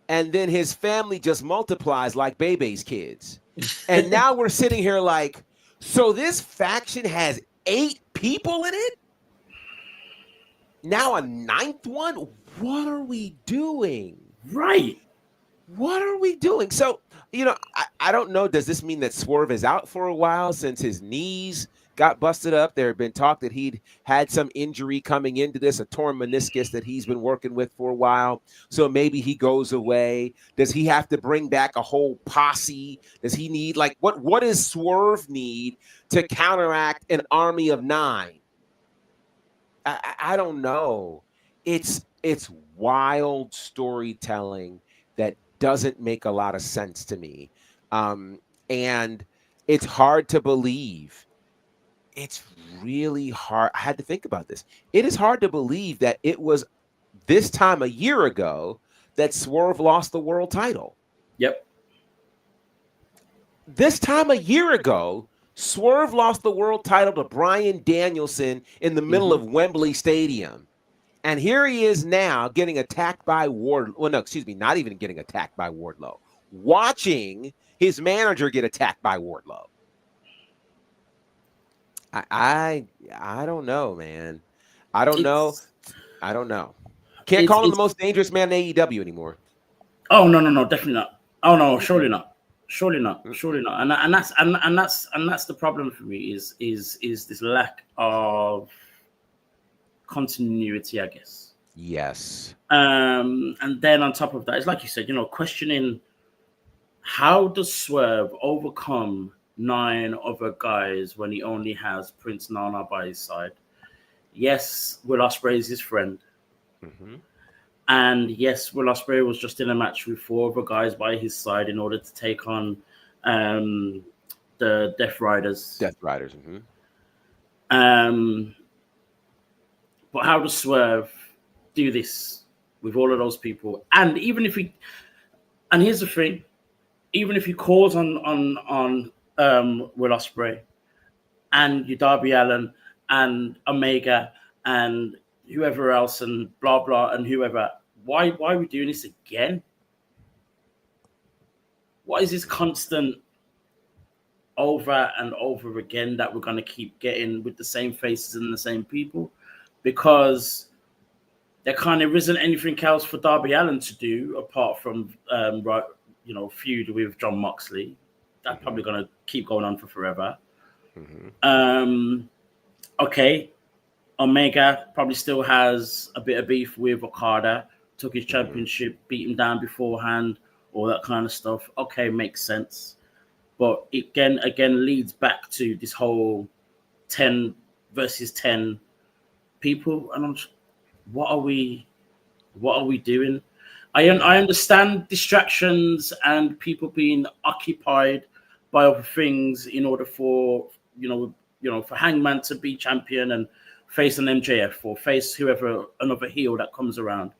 and then his family just multiplies like Bebe's kids. And now we're sitting here like, so this faction has 8 people in it? Now a 9th one? What are we doing? Right. What are we doing? So, I don't know. Does this mean that Swerve is out for a while since his knees got busted up? There had been talk that he'd had some injury coming into this, a torn meniscus that he's been working with for a while. So maybe he goes away. Does he have to bring back a whole posse? Does he need, what does Swerve need to counteract an army of 9? I don't know. It's wild storytelling that doesn't make a lot of sense to me. And it's hard to believe. It's really hard. I had to think about this. It is hard to believe that it was this time a year ago that Swerve lost the world title. Yep. This time a year ago, Swerve lost the world title to Bryan Danielson in the middle of Wembley Stadium. And here he is now getting attacked by Wardlow. Well, no, excuse me, not even getting attacked by Wardlow. Watching his manager get attacked by Wardlow. I don't know, man. I don't know. Can't call him the most dangerous man in AEW anymore. Oh no, definitely not. Oh no, surely not. And that's the problem for me is this lack of continuity, I guess. Yes. And then on top of that, it's like you said, questioning how does Swerve overcome 9 other guys when he only has Prince Nana by his side? Yes, Will Ospreay is his friend. And yes, Will Ospreay was just in a match with 4 other guys by his side in order to take on the Death Riders. Death Riders. But how does Swerve do this with all of those people? And even if and here's the thing, even if he calls on Will Ospreay and your Darby Allin and Omega and whoever else and blah blah and whoever, why are we doing this again? What is this constant over and over again that we're going to keep getting with the same faces and the same people? Because there kind of isn't anything else for Darby Allin to do apart from feud with John Moxley. That's probably going to keep going on for forever. Okay, Omega probably still has a bit of beef with Okada. Took his championship, beat him down beforehand, all that kind of stuff. Okay, makes sense. But it again leads back to this whole 10 versus 10 people, and I'm just, what are we doing? I understand distractions and people being occupied by other things in order for for Hangman to be champion and face an MJF or face whoever, another heel that comes around.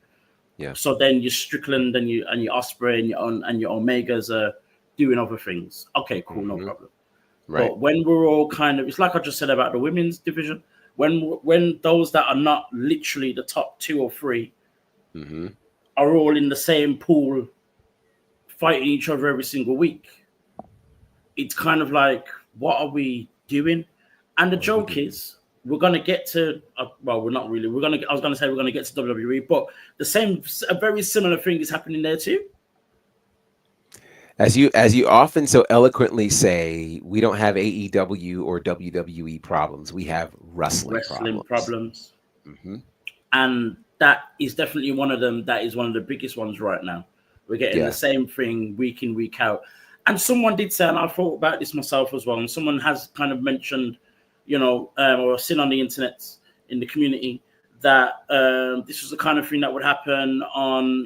Yeah. So then your Strickland and your Ospreay and your Omegas are doing other things. Okay, cool, no problem. Right. But when we're all kind of, it's like I just said about the women's division. When those that are not literally the top 2 or 3 are all in the same pool fighting each other every single week, it's kind of like, what are we doing? And the joke is, we're going to get to, we're not really. I was going to say we're going to get to WWE, but a very similar thing is happening there too. As you often so eloquently say, we don't have AEW or WWE problems. We have wrestling problems. And that is definitely one of them. That is one of the biggest ones right now. We're getting the same thing week in, week out. And someone did say, and I thought about this myself as well, and someone has kind of mentioned, or seen on the internet in the community that this was the kind of thing that would happen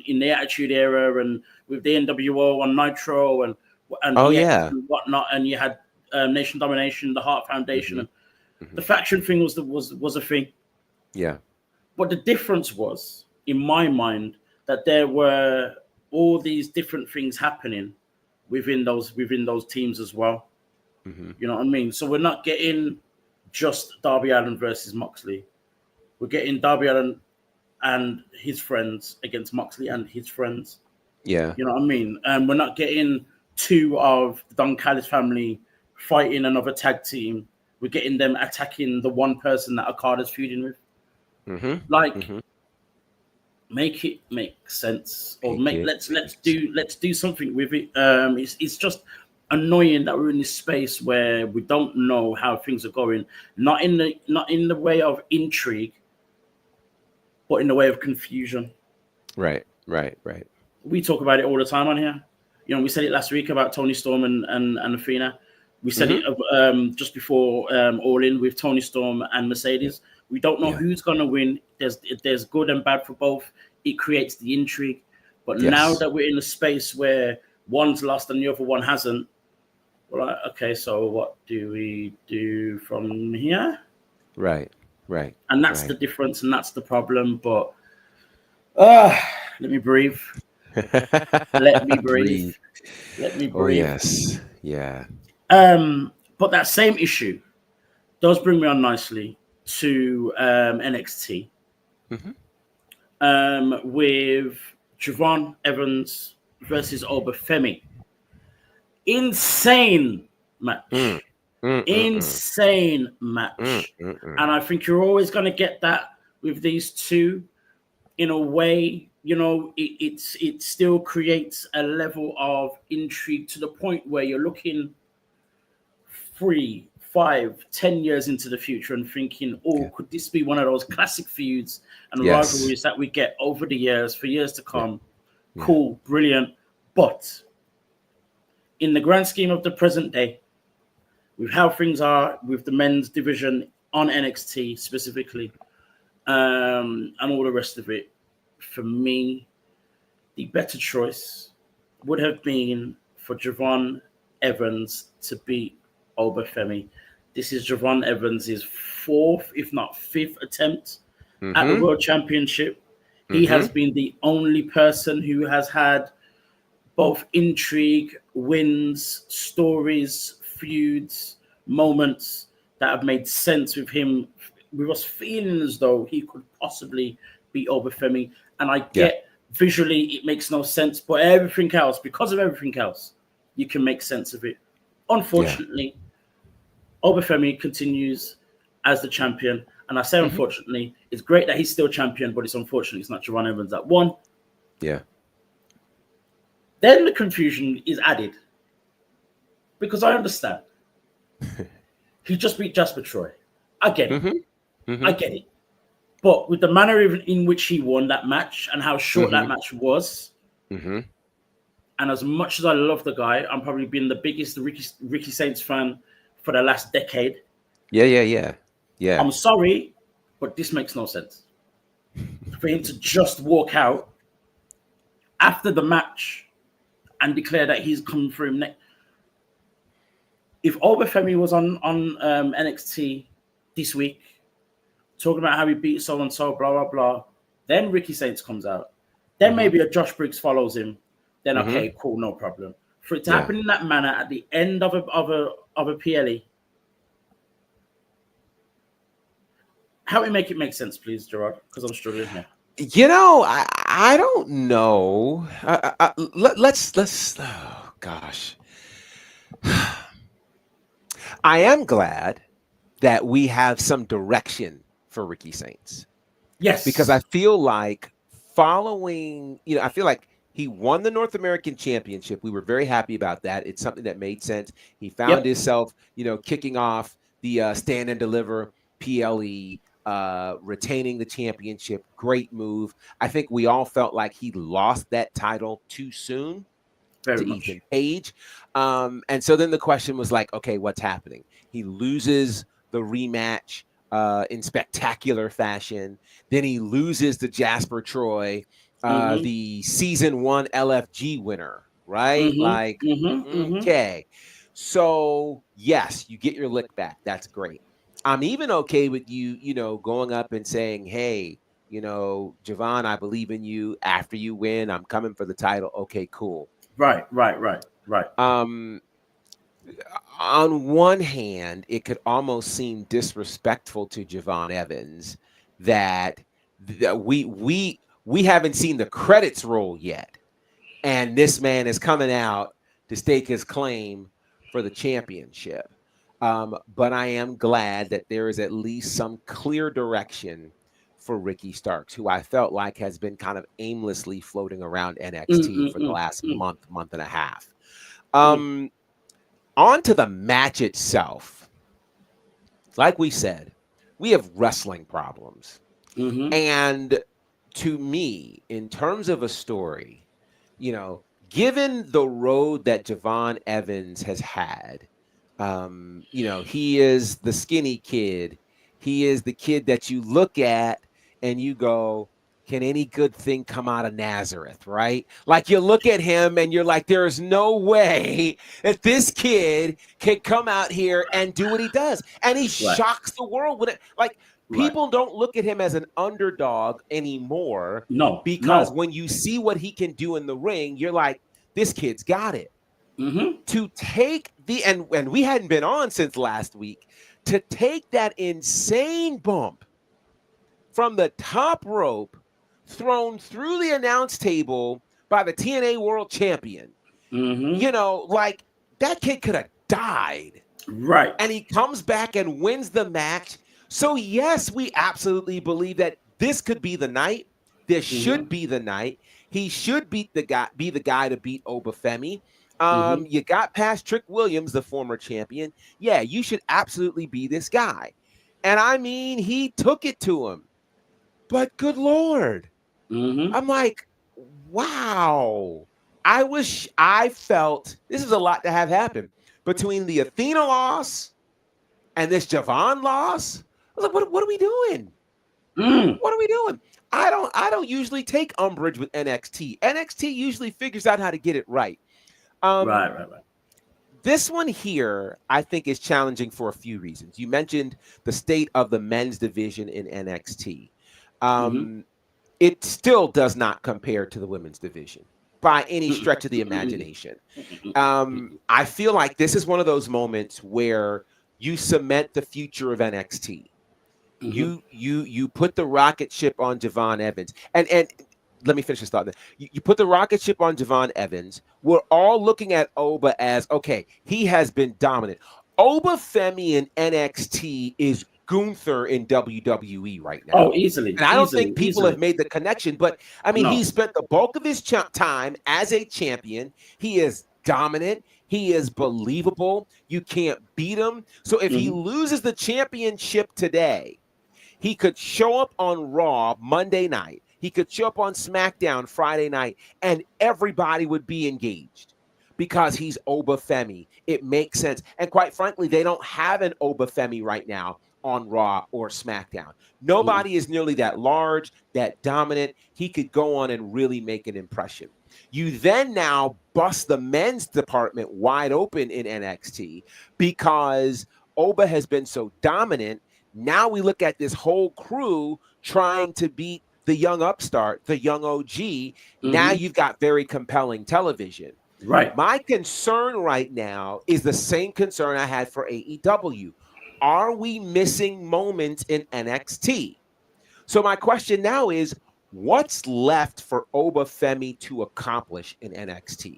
in the Attitude Era and with the NWO on Nitro and and whatnot, and you had Nation Domination, the Hart Foundation, and the faction thing was a thing. Yeah. But the difference was, in my mind, that there were all these different things happening within those teams as well. You know what I mean? So we're not getting just Darby Allin versus Moxley. We're getting Darby Allin and his friends against Moxley and his friends. Yeah. You know what I mean? And we're not getting 2 of the Don Callis family fighting another tag team. We're getting them attacking the one person that Okada's feuding with. Make it make sense, or let's do something with it. It's just annoying that we're in this space where we don't know how things are going, not in the way of intrigue, but in the way of confusion. Right. We talk about it all the time on here. We said it last week about Toni Storm and Athena. We said it just before All In with Toni Storm and Mercedes. We don't know who's going to win. There's good and bad for both. It creates the intrigue. But now that we're in a space where one's lost and the other one hasn't, we're like, okay, so what do we do from here? Right. And that's the difference, and that's the problem. But let me breathe. Let me breathe. Oh, yes. Yeah. But that same issue does bring me on nicely to NXT with Javon Evans versus Oba Femi. Insane match. Insane match. And I think you're always going to get that with these two. In a way, it still creates a level of intrigue to the point where you're looking 3, 5, 10 years into the future and thinking, could this be one of those classic feuds and rivalries that we get over the years for years to come? Cool, brilliant. But in the grand scheme of the present day, with how things are with the men's division on NXT specifically, and all the rest of it, for me, the better choice would have been for Javon Evans to beat Oba Femi. This is Javon Evans' fourth, if not fifth, attempt at the World Championship. He has been the only person who has had both intrigue, wins, stories, feuds, moments that have made sense with him, with us feeling as though he could possibly beat Oba Femi. And I get visually it makes no sense, but everything else, because of everything else, you can make sense of it. Unfortunately, Oba Femi continues as the champion. And I say unfortunately, it's great that he's still champion, but it's unfortunate it's not Javon Evans that won. Yeah. Then the confusion is added. Because I understand. He just beat Jasper Troy. I get it. I get it. But with the manner in which he won that match and how short that match was, and as much as I love the guy, I'm probably been the biggest Ricky Saints fan for the last decade. Yeah. I'm sorry, but this makes no sense. For him to just walk out after the match and declare that he's coming for him next. If Oba Femi was on NXT this week, talking about how he beat so-and-so, blah, blah, blah, then Ricky Saints comes out. Then maybe a Josh Briggs follows him. Then, okay, cool, no problem. For it to happen in that manner at the end of a PLE, help me make it make sense, please, Gerard, because I'm struggling here. You know, I don't know. Let's. Oh gosh, I am glad that we have some direction for Ricky Saints. Yes, because I feel like following, I feel like he won the North American Championship. We were very happy about that. It's something that made sense. He found himself, kicking off the Stand and Deliver PLE. Retaining the championship, great move. I think we all felt like he lost that title too soon to Ethan Page. And so then the question was like, okay, what's happening? He loses the rematch in spectacular fashion. Then he loses to Jasper Troy, the season 1 LFG winner, right? Okay. So yes, you get your lick back. That's great. I'm even okay with you, going up and saying, hey, Javon, I believe in you. After you win, I'm coming for the title. Okay, cool. Right. On one hand, it could almost seem disrespectful to Javon Evans that we haven't seen the credits roll yet. And this man is coming out to stake his claim for the championship. But I am glad that there is at least some clear direction for Ricky Starks, who I felt like has been kind of aimlessly floating around NXT for the last month and a half. On to the match itself. Like we said, we have wrestling problems. And to me, in terms of a story, given the road that Javon Evans has had, he is the skinny kid. He is the kid that you look at and you go, can any good thing come out of Nazareth, right? Like you look at him and you're like, there is no way that this kid can come out here and do what he does. And he shocks the world with it. Like people don't look at him as an underdog anymore. No. Because when you see what he can do in the ring, you're like, this kid's got it. To take and we hadn't been on since last week, to take that insane bump from the top rope thrown through the announce table by the TNA World Champion, like that kid could have died. Right. And he comes back and wins the match. So yes, we absolutely believe that this could be the night. This should be the night. He should be the guy to beat Oba Femi. You got past Trick Williams, the former champion. Yeah, you should absolutely be this guy. And I mean, he took it to him. But good Lord. I'm like, wow. I felt this is a lot to have happen between the Athena loss and this Javon loss. I was like, what are we doing? What are we doing? I don't usually take umbrage with NXT. NXT usually figures out how to get it right. Right. This one here, I think, is challenging for a few reasons. You mentioned the state of the men's division in NXT. It still does not compare to the women's division by any stretch of the imagination. I feel like this is one of those moments where you cement the future of NXT. You put the rocket ship on Javon Evans, and let me finish this thought. You put the rocket ship on Javon Evans. We're all looking at Oba as, okay, he has been dominant. Oba Femi in NXT is Gunther in WWE right now. Oh, easily. And I don't think people have made the connection, but I mean, he spent the bulk of his time as a champion. He is dominant. He is believable. You can't beat him. So if he loses the championship today, he could show up on Raw Monday night. He could show up on SmackDown Friday night, and everybody would be engaged because he's Oba Femi. It makes sense. And quite frankly, they don't have an Oba Femi right now on Raw or SmackDown. Nobody is nearly that large, that dominant. He could go on and really make an impression. You then now bust the men's department wide open in NXT because Oba has been so dominant. Now we look at this whole crew trying to beat the young upstart, the young OG. Now you've got very compelling television. Right. My concern right now is the same concern I had for AEW. Are we missing moments in NXT? So my question now is, what's left for Oba Femi to accomplish in NXT?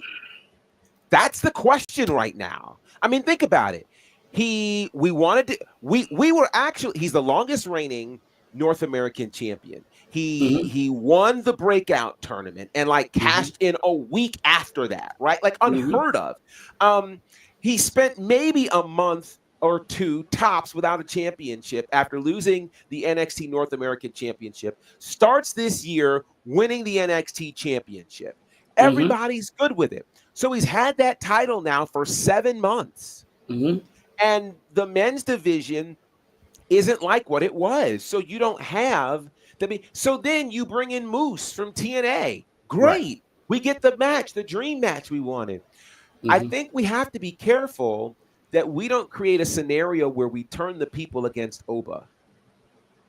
That's the question right now. I mean, think about it. We were actually, he's the longest reigning North American champion. He won the breakout tournament and like cashed in a week after that, right? Like unheard of. He spent maybe a month or two tops without a championship after losing the NXT North American Championship. Starts this year winning the NXT Championship. Everybody's good with it. So he's had that title now for 7 months. And the men's division isn't like what it was. So you don't have so then you bring in Moose from TNA. Great. Right. We get the match, the dream match we wanted. I think we have to be careful that we don't create a scenario where we turn the people against Oba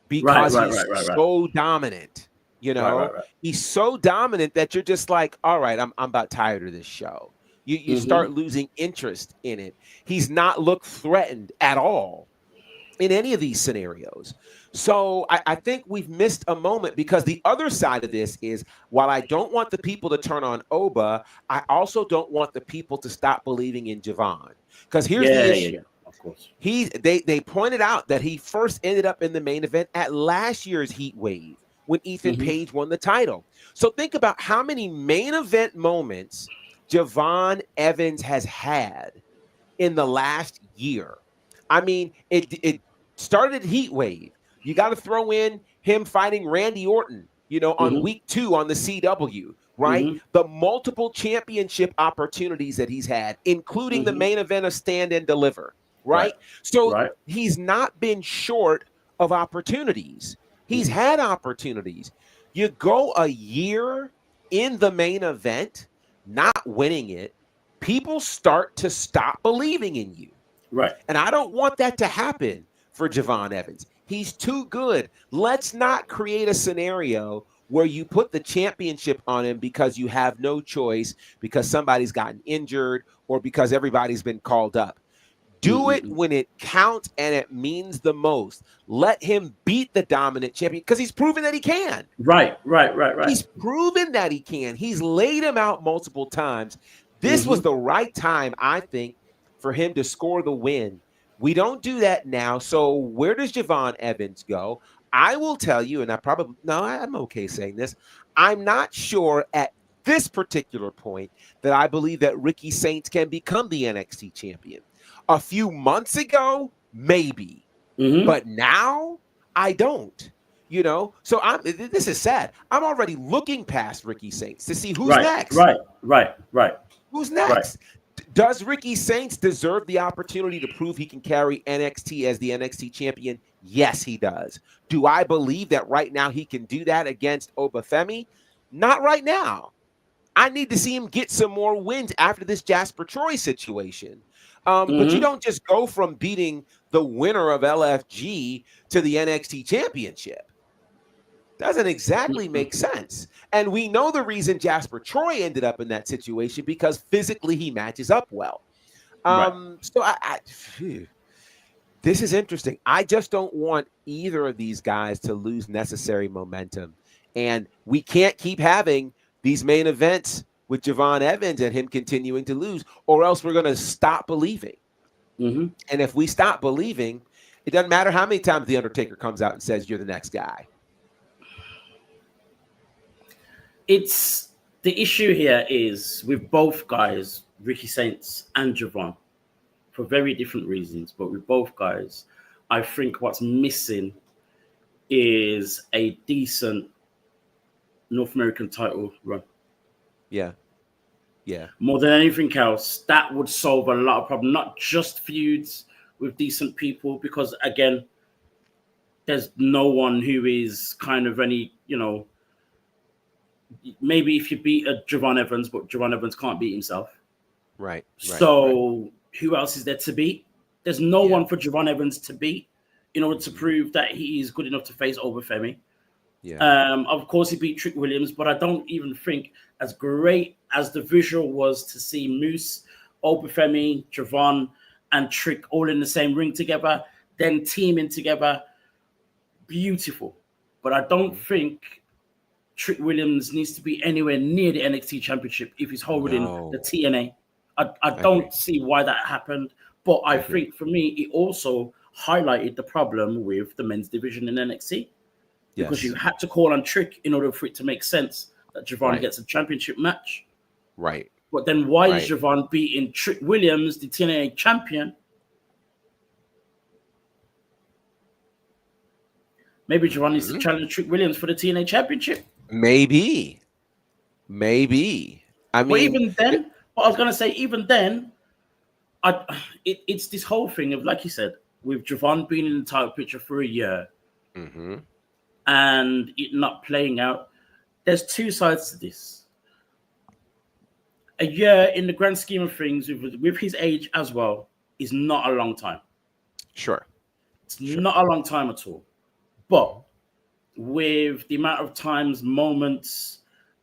because he's so dominant. You know, he's so dominant that you're just like, all right, I'm about tired of this show. You start losing interest in it. He's not looked threatened at all in any of these scenarios. So I think we've missed a moment because the other side of this is, while I don't want the people to turn on Oba, I also don't want the people to stop believing in Javon. Because here's the issue. Of course. They pointed out that he first ended up in the main event at last year's Heat Wave when Ethan Page won the title. So think about how many main event moments Javon Evans has had in the last year. I mean, it started at Heat Wave. You got to throw in him fighting Randy Orton, on week 2 on the CW, right? The multiple championship opportunities that he's had, including the main event of Stand and Deliver, right? So he's not been short of opportunities. He's had opportunities. You go a year in the main event, not winning it, people start to stop believing in you. Right. And I don't want that to happen for Javon Evans. He's too good. Let's not create a scenario where you put the championship on him because you have no choice, because somebody's gotten injured, or because everybody's been called up. Do it when it counts and it means the most. Let him beat the dominant champion because he's proven that he can. Right. He's proven that he can. He's laid him out multiple times. This was the right time, I think, for him to score the win. We don't do that now. So where does Javon Evans go? I will tell you, and I'm okay saying this. I'm not sure at this particular point that I believe that Ricky Saints can become the NXT champion. A few months ago, maybe. But now, I don't. So this is sad. I'm already looking past Ricky Saints to see who's next. Right. Who's next? Right. Does Ricky Saints deserve the opportunity to prove he can carry NXT as the NXT champion? Yes, he does. Do I believe that right now he can do that against Oba Femi? Not right now. I need to see him get some more wins after this Jasper Troy situation. But you don't just go from beating the winner of LFG to the NXT championship. Doesn't exactly make sense. And we know the reason Jasper Troy ended up in that situation because physically he matches up well. So this is interesting. I just don't want either of these guys to lose necessary momentum. And we can't keep having these main events with Javon Evans and him continuing to lose, or else we're going to stop believing. And if we stop believing, it doesn't matter how many times The Undertaker comes out and says, you're the next guy. It's the issue here is with both guys, Ricky Saints and Javon, for very different reasons, but with both guys, I think what's missing is a decent North American title run. Yeah. More than anything else, that would solve a lot of problems, not just feuds with decent people, because again, there's no one who is kind of any, maybe if you beat a Javon Evans, but Javon Evans can't beat himself. Right. So who else is there to beat? There's no one for Javon Evans to beat in order to prove that he is good enough to face Oba Femi. Of course, he beat Trick Williams, but I don't even think, as great as the visual was to see Moose, Oba Femi, Javon, and Trick all in the same ring together, then teaming together, beautiful. But I don't think Trick Williams needs to be anywhere near the NXT Championship if he's holding the TNA. I don't see why that happened, but I think for me, it also highlighted the problem with the men's division in NXT. Because you had to call on Trick in order for it to make sense that Javon gets a championship match. Right. But then why is Javon beating Trick Williams, the TNA champion? Maybe Javon needs to challenge Trick Williams for the TNA championship. Maybe. I mean, even then, what I was going to say, even then, it's this whole thing of, like you said, with Javon being in the title picture for a year and it not playing out. There's two sides to this. A year, in the grand scheme of things, with his age as well, is not a long time. Sure. It's not a long time at all. But with the amount of times, moments,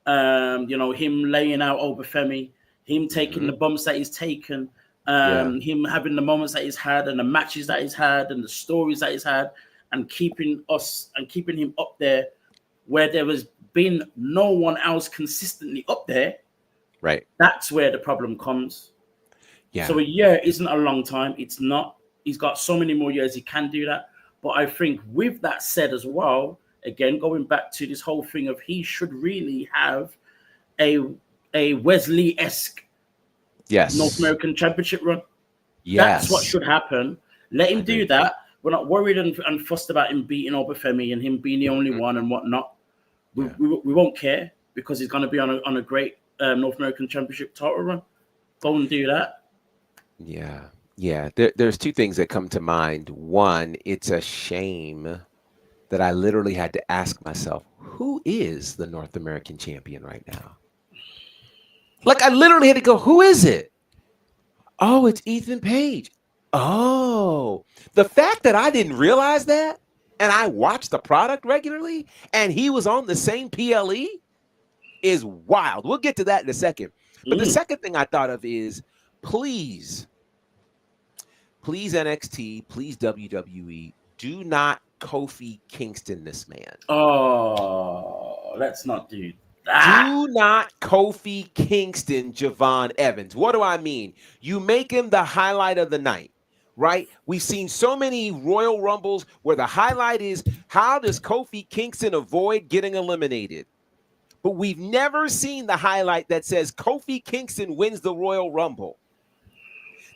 him laying out Oba Femi, him taking the bumps that he's taken, him having the moments that he's had and the matches that he's had and the stories that he's had, and keeping him up there where there has been no one else consistently up there. Right. That's where the problem comes. Yeah. So a year isn't a long time. It's not. He's got so many more years he can do that. But I think with that said as well, again, going back to this whole thing of he should really have a Wesley-esque North American Championship run. That's what should happen. Let him do that. We're not worried and fussed about him beating Oba Femi and him being the only one and whatnot. We won't care because he's going to be on a great North American Championship title run. Go and do that. Yeah. There's two things that come to mind. One, it's a shame that I literally had to ask myself, who is the North American champion right now? Like, I literally had to go, who is it? Oh, it's Ethan Page. Oh, the fact that I didn't realize that and I watched the product regularly and he was on the same PLE is wild. We'll get to that in a second. But the second thing I thought of is, please NXT, please WWE, do not Kofi Kingston this man. Oh, let's not do that. Do not Kofi Kingston Javon Evans. What do I mean? You make him the highlight of the night, right? We've seen so many Royal Rumbles where the highlight is, how does Kofi Kingston avoid getting eliminated? But we've never seen the highlight that says Kofi Kingston wins the Royal Rumble.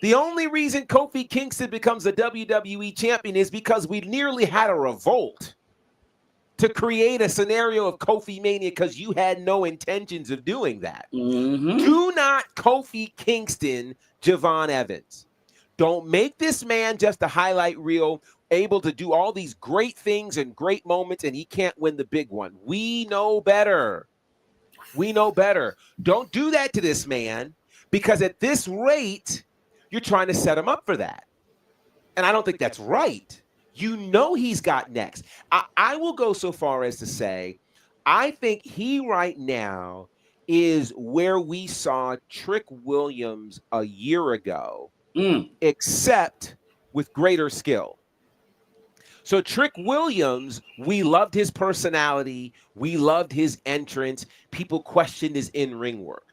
The only reason Kofi Kingston becomes the WWE champion is because we nearly had a revolt to create a scenario of Kofi Mania because you had no intentions of doing that. Do not Kofi Kingston Javon Evans. Don't make this man just a highlight reel, able to do all these great things and great moments, and he can't win the big one. We know better. We know better. Don't do that to this man, because at this rate, you're trying to set him up for that. And I don't think that's right. You know he's got next. I will go so far as to say, I think he right now is where we saw Trick Williams a year ago, except with greater skill. So Trick Williams, we loved his personality. We loved his entrance. People questioned his in-ring work.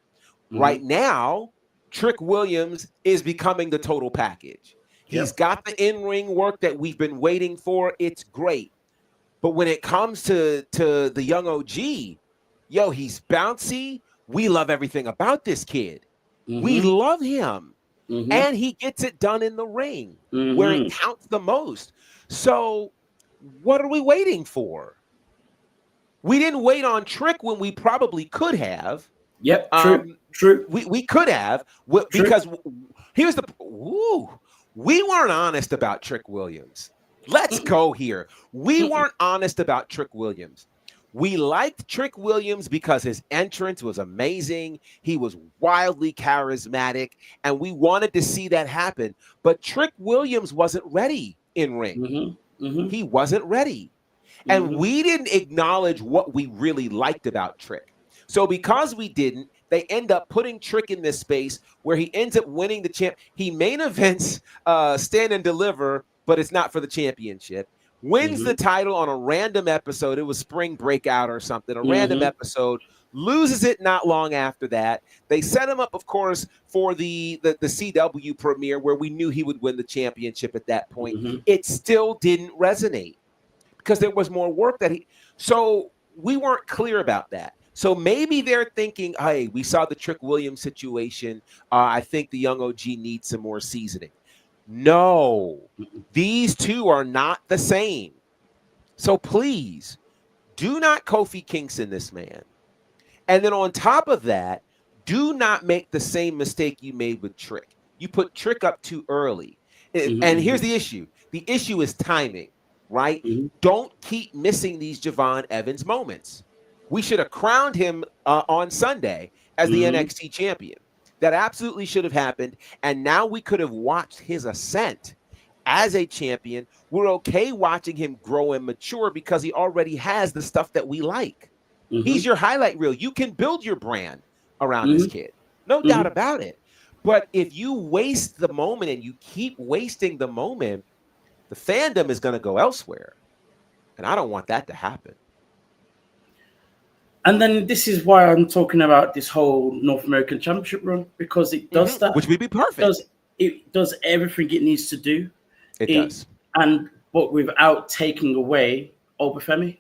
Right now, Trick Williams is becoming the total package. He's got the in-ring work that we've been waiting for. It's great. But when it comes to the young OG, yo, he's bouncy. We love everything about this kid. We love him. And he gets it done in the ring where it counts the most. So what are we waiting for? We didn't wait on Trick when we probably could have. Yep, true. We could have, because here's the we weren't honest about Trick Williams. Let's go here. We weren't honest about Trick Williams. We liked Trick Williams because his entrance was amazing. He was wildly charismatic, and we wanted to see that happen. But Trick Williams wasn't ready in ring. He wasn't ready. And we didn't acknowledge what we really liked about Trick. So because we didn't, they end up putting Trick in this space where he ends up winning the champ. He main events Stand and Deliver, but it's not for the championship. Wins the title on a random episode. It was Spring Breakout or something, a random episode. Loses it not long after that. They set him up, of course, for the CW premiere where we knew he would win the championship at that point. It still didn't resonate because there was more work that so we weren't clear about that. So maybe they're thinking, hey, we saw the Trick Williams situation. I think the young OG needs some more seasoning. No, these two are not the same. So please do not Kofi Kingston this man. And then on top of that, do not make the same mistake you made with Trick. You put Trick up too early. And here's the issue. The issue is timing, right? Don't keep missing these Javon Evans moments. We should have crowned him on Sunday as the NXT champion. That absolutely should have happened. And now we could have watched his ascent as a champion. We're okay watching him grow and mature because he already has the stuff that we like. He's your highlight reel. You can build your brand around this kid. No doubt about it. But if you waste the moment and you keep wasting the moment, the fandom is going to go elsewhere. And I don't want that to happen. And then this is why I'm talking about this whole North American Championship run, because it does that. Which would be perfect. It does everything it needs to do. It does. But without taking away Oba Femi.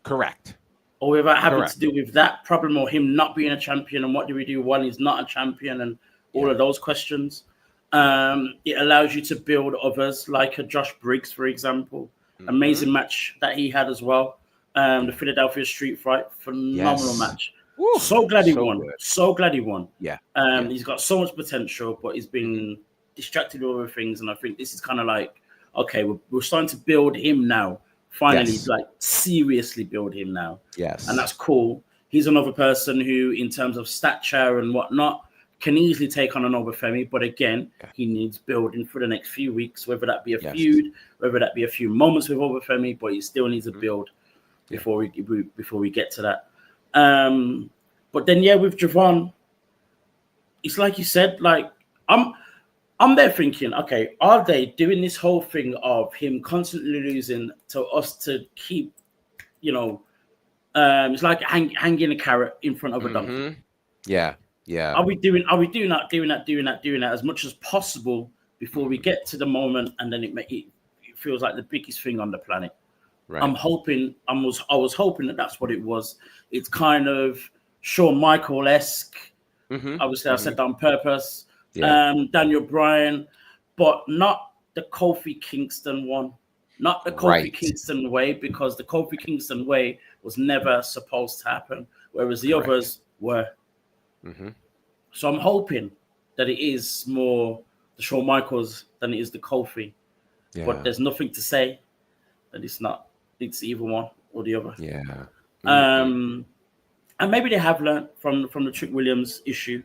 Correct. Or without having to do with that problem or him not being a champion and what do we do when he's not a champion and all of those questions. It allows you to build others like a Josh Briggs, for example. Amazing match that he had as well. The Philadelphia Street Fight, phenomenal match. Woo, so glad he won. Good. So glad he won. He's got so much potential, but he's been distracted with other things. And I think this is kind of like, okay, we're starting to build him now. Finally, like seriously build him now. And that's cool. He's another person who, in terms of stature and whatnot, can easily take on an Oba Femi. But again, he needs building for the next few weeks, whether that be a feud, whether that be a few moments with Oba Femi, but he still needs a build before we get to that. But then, with Javon, it's like you said, like I'm there thinking, okay, are they doing this whole thing of him constantly losing to us to keep, it's like hanging a carrot in front of a donkey. Yeah. Are we doing that as much as possible before we get to the moment, and then it feels like the biggest thing on the planet. Right. I was hoping that that's what it was. It's kind of Shawn Michael-esque. Obviously, I said that on purpose. Daniel Bryan, but not the Kofi Kingston one. Not the Kofi Kingston way, because the Kofi Kingston way was never supposed to happen, whereas the others were. So I'm hoping that it is more the Shawn Michaels than it is the Kofi. Yeah. But there's nothing to say that it's not. It's either one or the other. Yeah. And maybe they have learned from the Trick Williams issue.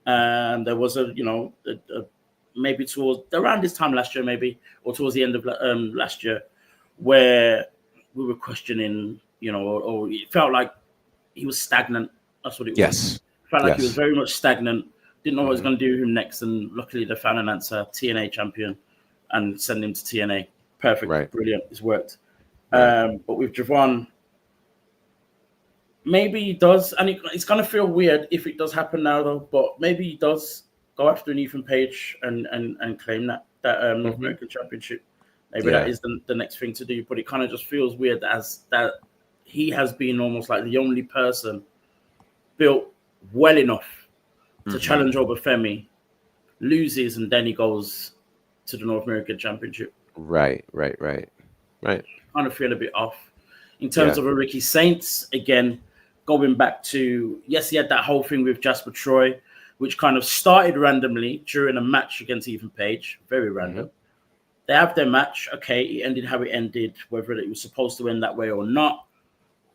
There was a maybe towards around this time last year, maybe, or towards the end of last year, where we were questioning, or it felt like he was stagnant. That's what it was. Yes. Felt like he was very much stagnant. Didn't know what was going to do with him next, and luckily they found an answer, TNA champion, and send him to TNA. Perfect, right. Brilliant. It's worked. Right. But with Javon, maybe he does, and it's going to feel weird if it does happen now, though. But maybe he does go after an Ethan Page and claim that North American Championship. Maybe that is the next thing to do. But it kind of just feels weird as that he has been almost like the only person built well enough to challenge Oba Femi, loses, and then he goes to the North American Championship. Right. Kind of feel a bit off. In terms of a Ricky Saints, again, going back to, yes, he had that whole thing with Jasper Troy, which kind of started randomly during a match against Ethan Page. Very random. They have their match. Okay, it ended how it ended, whether it was supposed to end that way or not.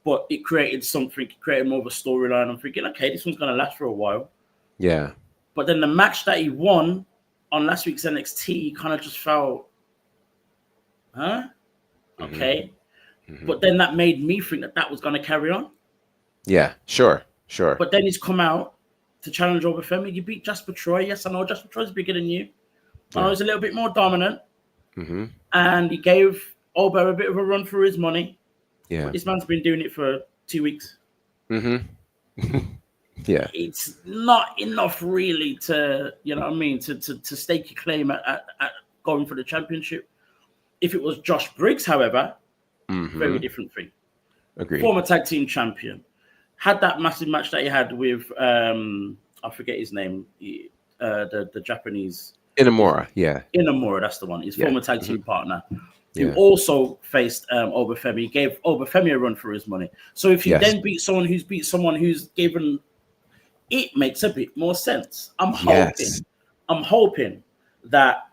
But it created something, it created more of a storyline. I'm thinking, okay, this one's going to last for a while. Yeah. But then the match that he won on last week's NXT kind of just felt, okay. But then that made me think that was going to carry on. Yeah, sure. But then he's come out to challenge Oba Femi. You beat Jasper Troy. Yes, I know Jasper Troy's bigger than you. I know he's a little bit more dominant. And he gave Oba a bit of a run for his money. Yeah. But this man's been doing it for 2 weeks. Yeah. It's not enough really to, to stake your claim at going for the championship. If it was Josh Briggs, however, very different thing. Agreed. Former tag team champion. Had that massive match that he had with, I forget his name, the Japanese. Inamura, yeah. Inamura, that's the one. His former tag team partner. Who Yeah. also faced Oba Femi. Gave Oba Femi a run for his money. So if you then beat someone who's given, it makes a bit more sense. I'm hoping that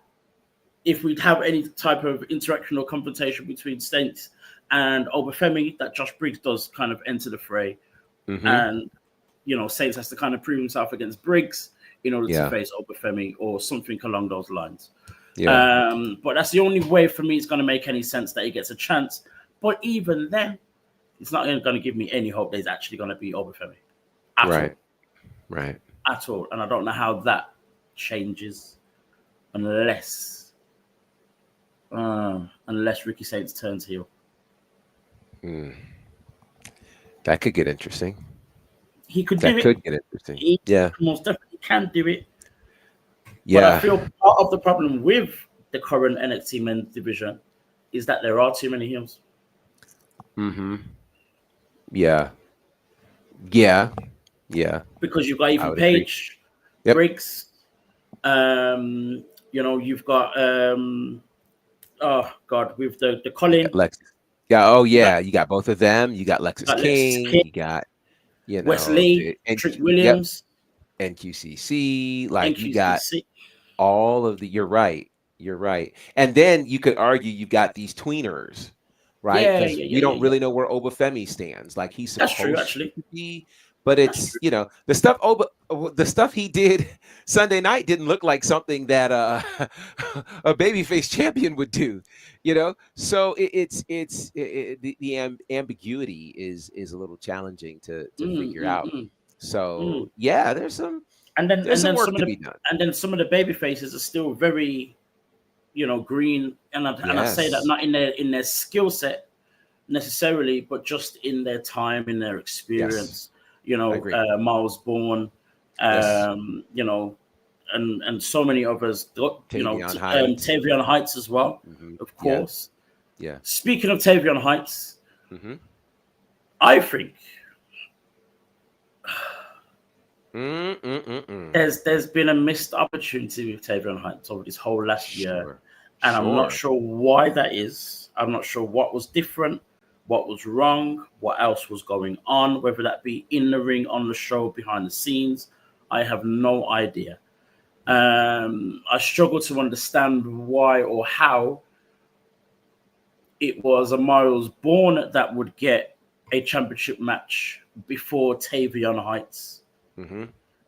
if we'd have any type of interaction or confrontation between Saints and Oba Femi, that Josh Briggs does kind of enter the fray. And, Saints has to kind of prove himself against Briggs in order to face Oba Femi or something along those lines. But that's the only way for me it's going to make any sense that he gets a chance. But even then, it's not going to give me any hope that he's actually going to be Oba Femi. Right. At all. And I don't know how that changes unless Ricky Saints turns heel. That could get interesting. He could do it. That could get interesting. He most definitely can do it. Yeah. But I feel part of the problem with the current NXT men's division is that there are too many heels. Yeah. Because you've got Ethan Page, Briggs. You've got with the Colin. You got both of them. You got Lexis King. You got Wesley, Trick Williams, NQCC. Like NQCC. You got all of the. You're right. And then you could argue you've got these tweeners, right? Because we don't really know where Oba Femi stands. Like he's supposed to be. But it's the stuff he did Sunday night didn't look like something that a babyface champion would do, So the ambiguity is a little challenging to figure out. So there's some work to be done. And then some of the baby faces are still very, green, and I say that not in their skill set necessarily, but just in their time, in their experience. Miles Bourne, and so many others. Tavion Heights as well, of course. Yeah. Speaking of Tavion Heights, I think there's been a missed opportunity with Tavion Heights over this whole last year, and I'm not sure why that is. I'm not sure what was different. What was wrong, what else was going on, whether that be in the ring, on the show, behind the scenes. I have no idea. I struggle to understand why or how it was a Miles Bourne that would get a championship match before Tavion Heights,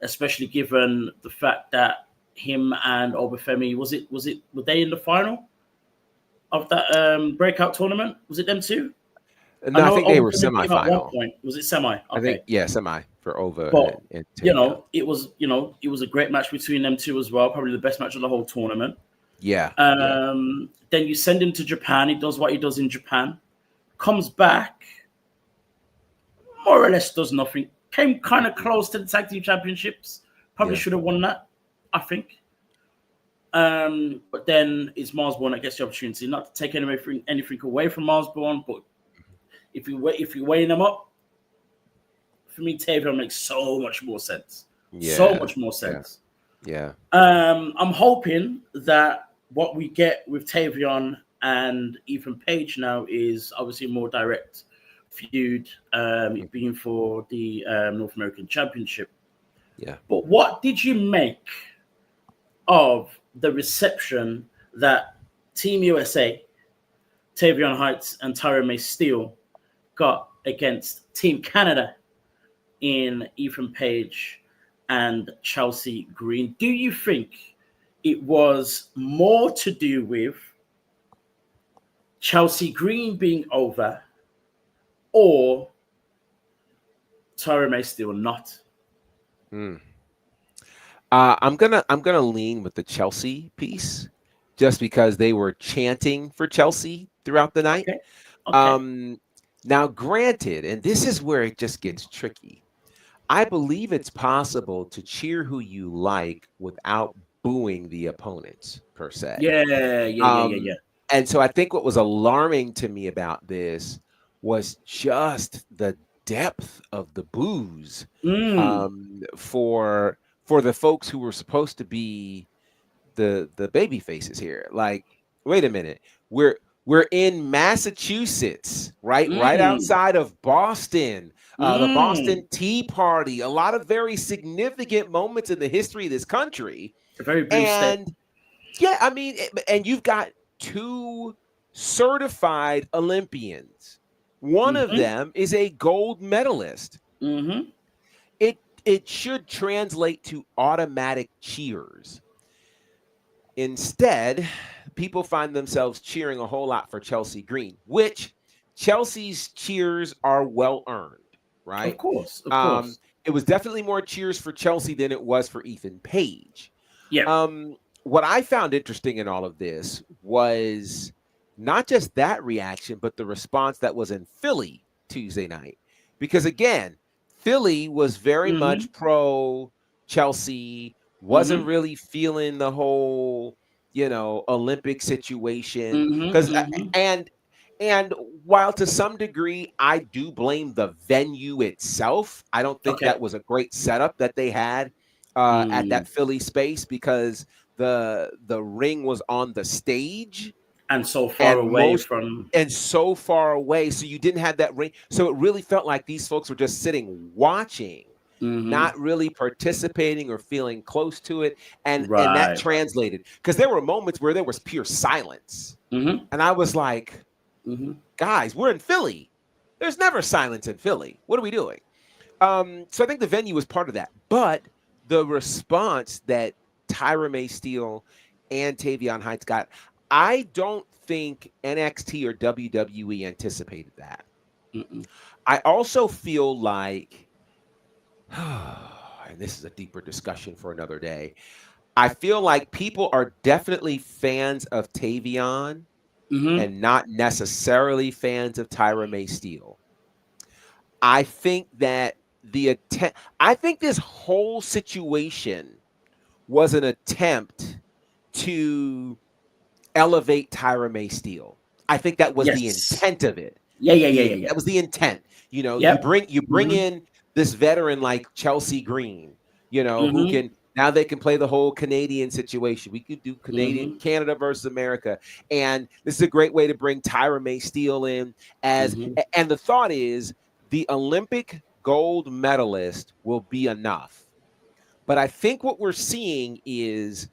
especially given the fact that him and Oba Femi, were they in the final of that breakout tournament? Was it them two? No, I think they were Oba Femi came at one semi-final. point. Was it semi? Okay. I think, yeah, semi for Oba but, and Tavion. It was a great match between them two as well. Probably the best match of the whole tournament. Yeah. Then you send him to Japan. He does what he does in Japan. Comes back, more or less does nothing. Came kind of close to the tag team championships. Probably should have won that, I think. But then it's Miles Bourne that gets the opportunity. Not to take anything away from Miles Bourne, but if you're weighing them up, for me, Tavion makes so much more sense. Yeah. So much more sense. Yeah. I'm hoping that what we get with Tavion and Ethan Page now is obviously a more direct feud, being for the North American Championship. Yeah. But what did you make of the reception that Team USA, Tavion Heights and Tyra May Steele got against Team Canada in Ethan Page and Chelsea Green? Do you think it was more to do with Chelsea Green being over or Tyra May Steele not? I'm gonna lean with the Chelsea piece, just because they were chanting for Chelsea throughout the night. Okay. Now, granted, and this is where it just gets tricky, I believe it's possible to cheer who you like without booing the opponents, per se. Yeah. And so I think what was alarming to me about this was just the depth of the boos for the folks who were supposed to be the baby faces here. Like, wait a minute, we're in Massachusetts, right outside of Boston. The Boston Tea Party, a lot of very significant moments in the history of this country. A very brief step. Yeah, I mean, and you've got two certified Olympians. One of them is a gold medalist. It should translate to automatic cheers. Instead, people find themselves cheering a whole lot for Chelsea Green, which Chelsea's cheers are well earned, right? Of course. It was definitely more cheers for Chelsea than it was for Ethan Page. Yeah. What I found interesting in all of this was not just that reaction, but the response that was in Philly Tuesday night. Because again, Philly was very much pro Chelsea, wasn't really feeling the whole, Olympic situation. Because and while to some degree I do blame the venue itself, I don't think that was a great setup that they had at that Philly space, because the ring was on the stage and so far away so far away, so you didn't have that ring. So it really felt like these folks were just sitting watching, not really participating or feeling close to it, and that translated, because there were moments where there was pure silence, and I was like, guys, we're in Philly. There's never silence in Philly. What are we doing? So I think the venue was part of that, but the response that Tyra May Steele and Tavion Heights got, I don't think NXT or WWE anticipated that. I also feel like, and this is a deeper discussion for another day, I feel like people are definitely fans of Tavion and not necessarily fans of Tyra May Steele. I think that I think this whole situation was an attempt to elevate Tyra May Steele. I think that was the intent of it. Yeah. That was the intent. You bring in this veteran like Chelsea Green, who can, now they can play the whole Canadian situation. We could do Canada versus America. And this is a great way to bring Tyra May Steele in and the thought is the Olympic gold medalist will be enough. But I think what we're seeing is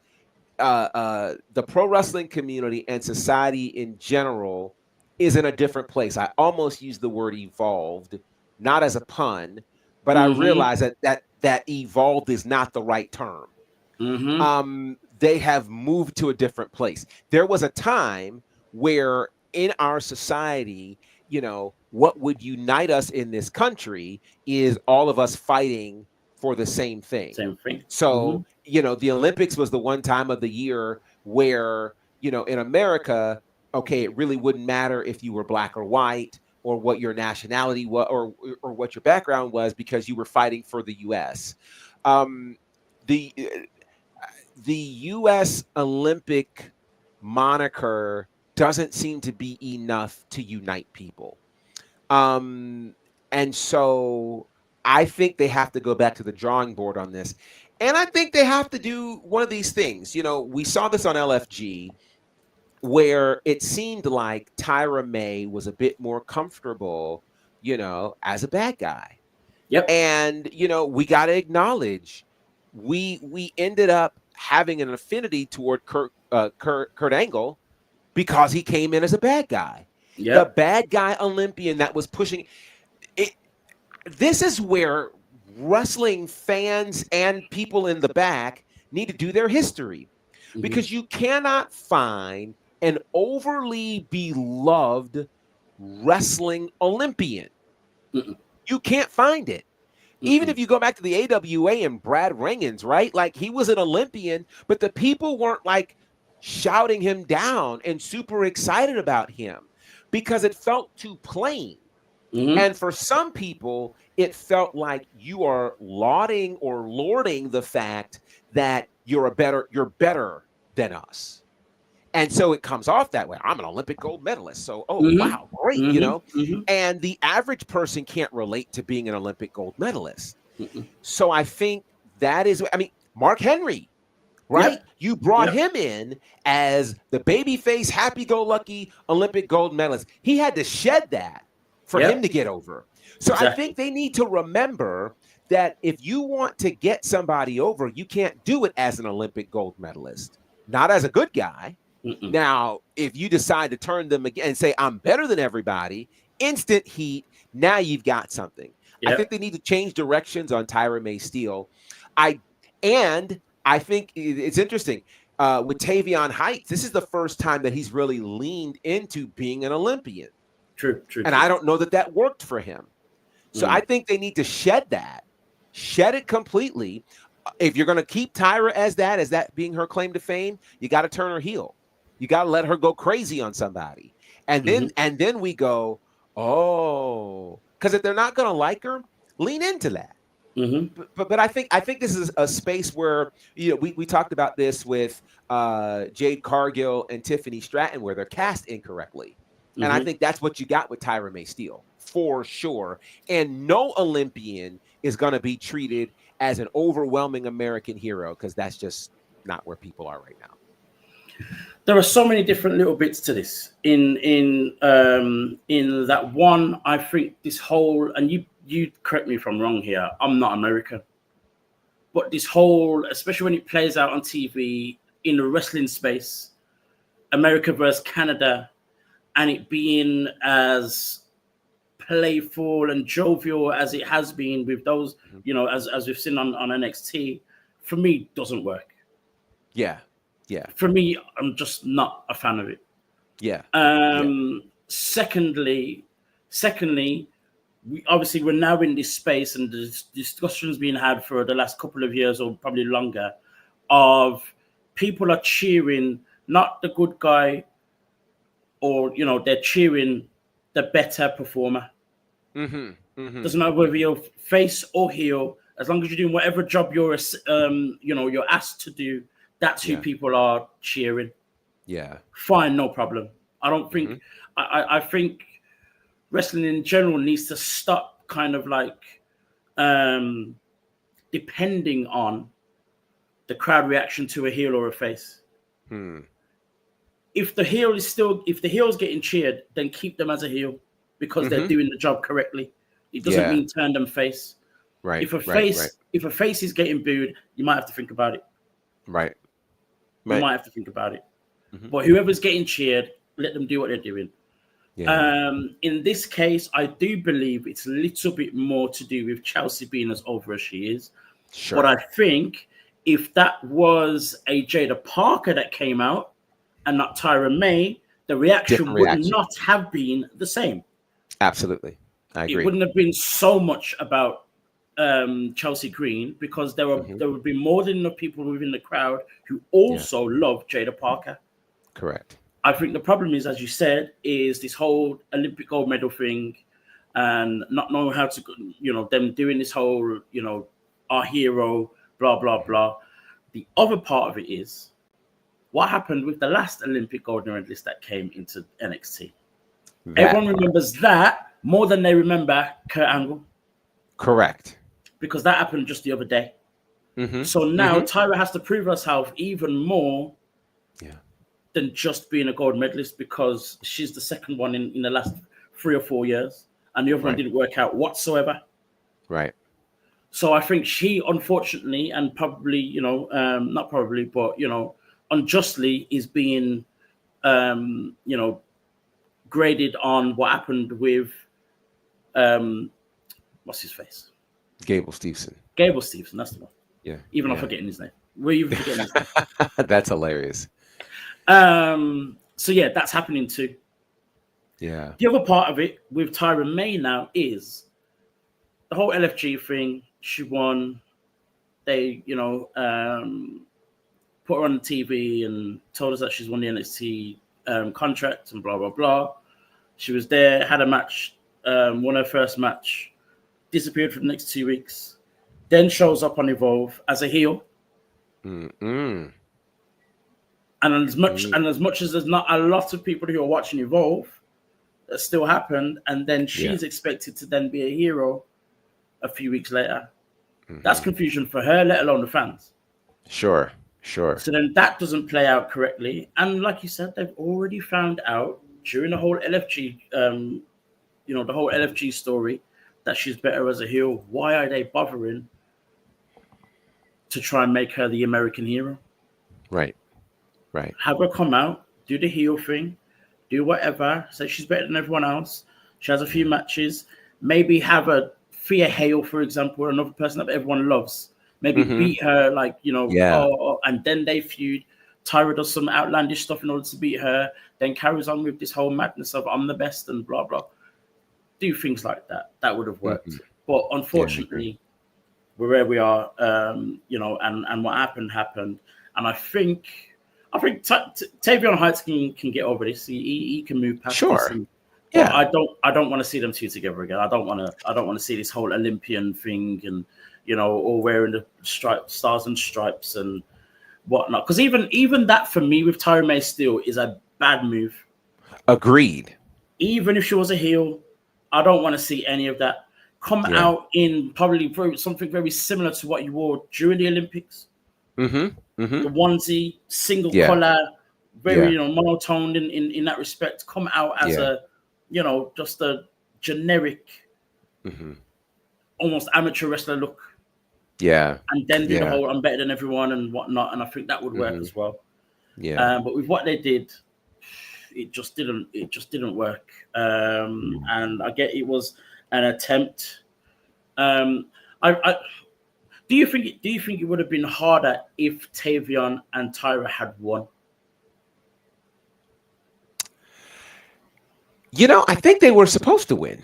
the pro wrestling community and society in general is in a different place. I almost use the word evolved, not as a pun, but I Mm-hmm. realize that evolved is not the right term. Mm-hmm. They have moved to a different place. There was a time where in our society, what would unite us in this country is all of us fighting for the same thing. Same thing. Mm-hmm. So, the Olympics was the one time of the year where, in America, okay, it really wouldn't matter if you were black or white or what your nationality was or what your background was because you were fighting for the US. Um, the the US Olympic moniker doesn't seem to be enough to unite people. Um, and so I think they have to go back to the drawing board on this. And I think they have to do one of these things. We saw this on LFG where it seemed like Tyra May was a bit more comfortable, as a bad guy. Yep. And we got to acknowledge we ended up having an affinity toward Kurt Angle because he came in as a bad guy, the Yep. bad guy Olympian that was pushing it. This is where wrestling fans and people in the back need to do their history, Mm-hmm. because you cannot find an overly beloved wrestling Olympian. Mm-mm. You can't find it. Even Mm-mm. if you go back to the AWA and Brad Rheingans, right? Like, he was an Olympian, but the people weren't like shouting him down and super excited about him because it felt too plain. Mm-hmm. And for some people, it felt like you are lauding or lording the fact that you're better than us. And so it comes off that way. I'm an Olympic gold medalist. So, oh, Mm-hmm. wow, great, Mm-hmm. Mm-hmm. And the average person can't relate to being an Olympic gold medalist. Mm-mm. So I think that is, Mark Henry, right? Yep. You brought Yep. him in as the babyface, happy-go-lucky Olympic gold medalist. He had to shed that for him to get over. So I think they need to remember that if you want to get somebody over, you can't do it as an Olympic gold medalist, not as a good guy. Mm-mm. Now, if you decide to turn them again and say, I'm better than everybody, instant heat, now you've got something. Yep. I think they need to change directions on Tyra May Steele. I think it's interesting. With Tavion Heights, this is the first time that he's really leaned into being an Olympian. True. And I don't know that worked for him. So I think they need to shed it completely. If you're going to keep Tyra as that being her claim to fame, you got to turn her heel. You got to let her go crazy on somebody. And then we go, oh, because if they're not going to like her, lean into that. Mm-hmm. But I think this is a space where, we talked about this with Jade Cargill and Tiffany Stratton, where they're cast incorrectly. Mm-hmm. And I think that's what you got with Tyra May Steele, for sure. And no Olympian is going to be treated as an overwhelming American hero, because that's just not where people are right now. There are so many different little bits to this. In that one, I think this whole, and you correct me if I'm wrong here, I'm not American, but this whole, especially when it plays out on TV in the wrestling space, America versus Canada, and it being as playful and jovial as it has been with those, as we've seen on NXT, for me, doesn't work. Yeah. For me, I'm just not a fan of it. Yeah. Secondly, we're now in this space, and there's discussions being had for the last couple of years or probably longer, of people are cheering not the good guy, or they're cheering the better performer. Mm-hmm. Mm-hmm. Doesn't matter whether you're face or heel, as long as you're doing whatever job you're asked to do. That's who people are cheering. Yeah. Fine, no problem. I don't think. Mm-hmm. I think wrestling in general needs to stop kind of like depending on the crowd reaction to a heel or a face. If the heel's getting cheered, then keep them as a heel, because they're doing the job correctly. It doesn't mean turn them face. Right. If a face is getting booed, you might have to think about it. Right. You might have to think about it. Mm-hmm. But whoever's getting cheered, let them do what they're doing. Yeah. In this case, I do believe it's a little bit more to do with Chelsea being as over as she is. Sure. But I think if that was a Jada Parker that came out and not Tyra May, the reaction would not have been the same. Absolutely. I agree. It wouldn't have been so much about Chelsea Green, because there would be more than enough people within the crowd who also love Jada Parker. Correct. I think the problem is, as you said, is this whole Olympic gold medal thing, and not knowing how to, them doing this whole, our hero, blah, blah, blah. The other part of it is what happened with the last Olympic gold medalist that came into NXT. Everyone remembers that more than they remember Kurt Angle. Correct. Because that happened just the other day. Mm-hmm. So now Tyra has to prove herself even more than just being a gold medalist, because she's the second one in the last 3 or 4 years, and the other one didn't work out whatsoever. Right. So I think she, unfortunately, and probably, not probably, but, unjustly is being, graded on what happened with, what's his face? Gable Steveson, that's the one. Yeah. Even I'm forgetting his name. Were you forgetting his name? That's hilarious. So yeah, that's happening too. Yeah. The other part of it with Tyra May now is the whole LFG thing. She won. They, put her on the TV and told us that she's won the NXT contract and blah, blah, blah. She was there, had a match, won her first match, disappeared for the next 2 weeks, then shows up on Evolve as a heel. Mm-mm. And as much as there's not a lot of people who are watching Evolve, that still happened, and then she's expected to then be a hero a few weeks later. Mm-hmm. That's confusion for her, let alone the fans. Sure. So then that doesn't play out correctly. And like you said, they've already found out during the whole LFG, the whole LFG story, that she's better as a heel. Why are they bothering to try and make her the American hero? Right. Have her come out, do the heel thing, do whatever, say she's better than everyone else. She has a few matches. Maybe have a Thea Hale, for example, another person that everyone loves. Maybe beat her, and then they feud. Tyra does some outlandish stuff in order to beat her, then carries on with this whole madness of I'm the best and blah, blah. Do things like that. That would have worked. But unfortunately, we're where we are, and what happened. And I think Tavion Heights can get over this. He can move past this. Yeah, I don't want to see them two together again. I don't want to see this whole Olympian thing and all wearing the stars and stripes and whatnot. Because even that for me with Tyra May still is a bad move. Agreed. Even if she was a heel, I don't want to see any of that. Come out in probably something very similar to what you wore during the Olympics. The onesie, single collar, very monotone in that respect. Come out as a just a generic, almost amateur wrestler look. Yeah, and then do the whole I'm better than everyone and whatnot, and I think that would work as well. Yeah, but with what they did, it just didn't work. And I get it was an attempt. Do you think it would have been harder if Tavion and Tyra had won? I think they were supposed to win.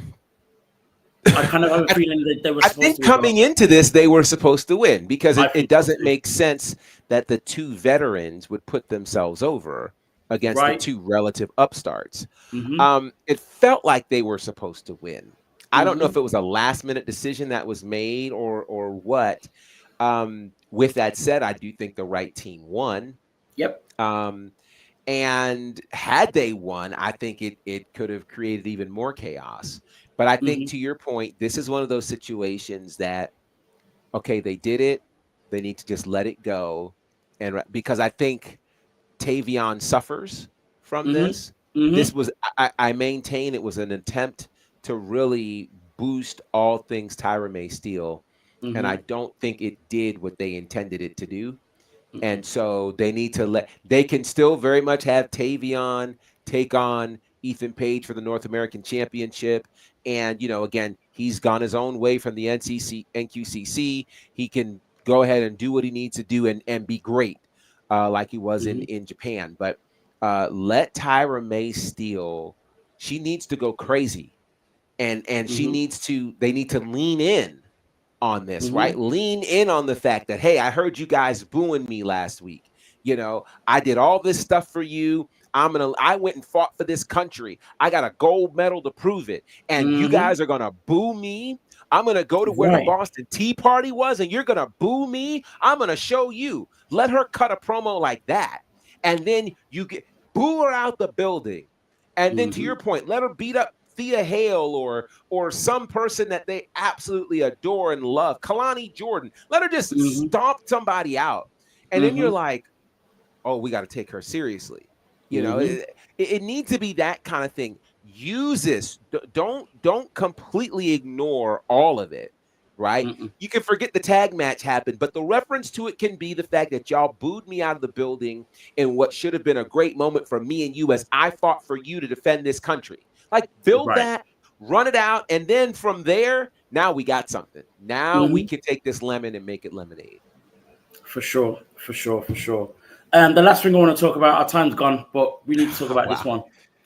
I kind of have a feeling that they were supposed to win. I think coming into this, they were supposed to win because it doesn't make sense that the two veterans would put themselves over against the two relative upstarts. It felt like they were supposed to win. I don't know if it was a last-minute decision that was made or what. With that said, I do think the right team won. Yep. And had they won, I think it could have created even more chaos. But I think to your point, this is one of those situations that, okay, they did it. They need to just let it go. And because I think Tavion suffers from this. This was, I maintain it was an attempt to really boost all things Tyra May Steele and I don't think it did what they intended it to do. Mm-hmm. And so they need to they can still very much have Tavion take on Ethan Page for the North American Championship. And, again, he's gone his own way from the NQCC. He can go ahead and do what he needs to do and be great, like he was in Japan. But let Tyra May Steele, she needs to go crazy. And they need to lean in on this, right? Lean in on the fact that, hey, I heard you guys booing me last week. I did all this stuff for you. I went and fought for this country. I got a gold medal to prove it. And you guys are going to boo me. I'm going to go to where the Boston Tea Party was, and you're going to boo me. I'm going to show you. Let her cut a promo like that. And then boo her out the building. And then to your point, let her beat up Thea Hale or some person that they absolutely adore and love. Kalani Jordan. Let her just stomp somebody out. And then you're like, oh, we got to take her seriously. It needs to be that kind of thing. Use this. Don't completely ignore all of it, right? You can forget the tag match happened, but the reference to it can be the fact that y'all booed me out of the building in what should have been a great moment for me and you as I fought for you to defend this country. Like, build that, run it out, and then from there, now we got something. Now we can take this lemon and make it lemonade. For sure. The last thing I want to talk about, our time's gone, but we need to talk about this one.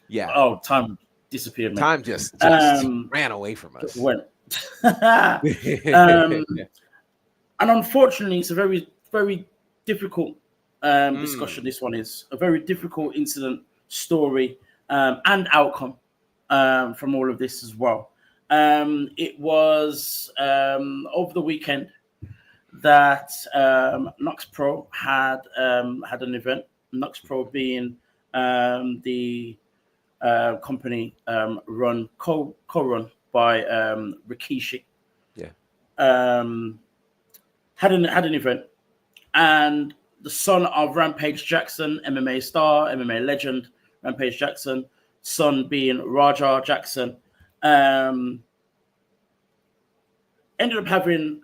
Yeah. Oh, time disappeared, man. Time just ran away from us. Went. And unfortunately, it's a very, very difficult discussion. This one is a very difficult incident, story, and outcome from all of this as well. It was over the weekend that KnokxPro had an event. KnokxPro being the company co-run by Ricochet. Yeah. Had an event, and the son of Rampage Jackson, MMA star, MMA legend, Rampage Jackson, son being Raja Jackson, ended up having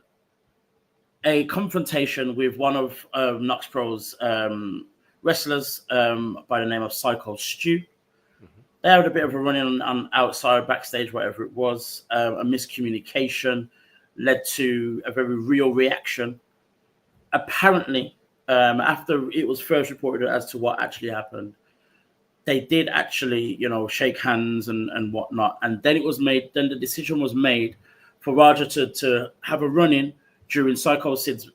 a confrontation with one of KnokxPro's wrestlers by the name of Psycho Stu. They had a bit of a run-in on outside, backstage, whatever it was. A miscommunication led to a very real reaction. Apparently, after it was first reported as to what actually happened, they did actually, shake hands and whatnot. And then the decision was made for Raja to have a run-in during Psycho Stu's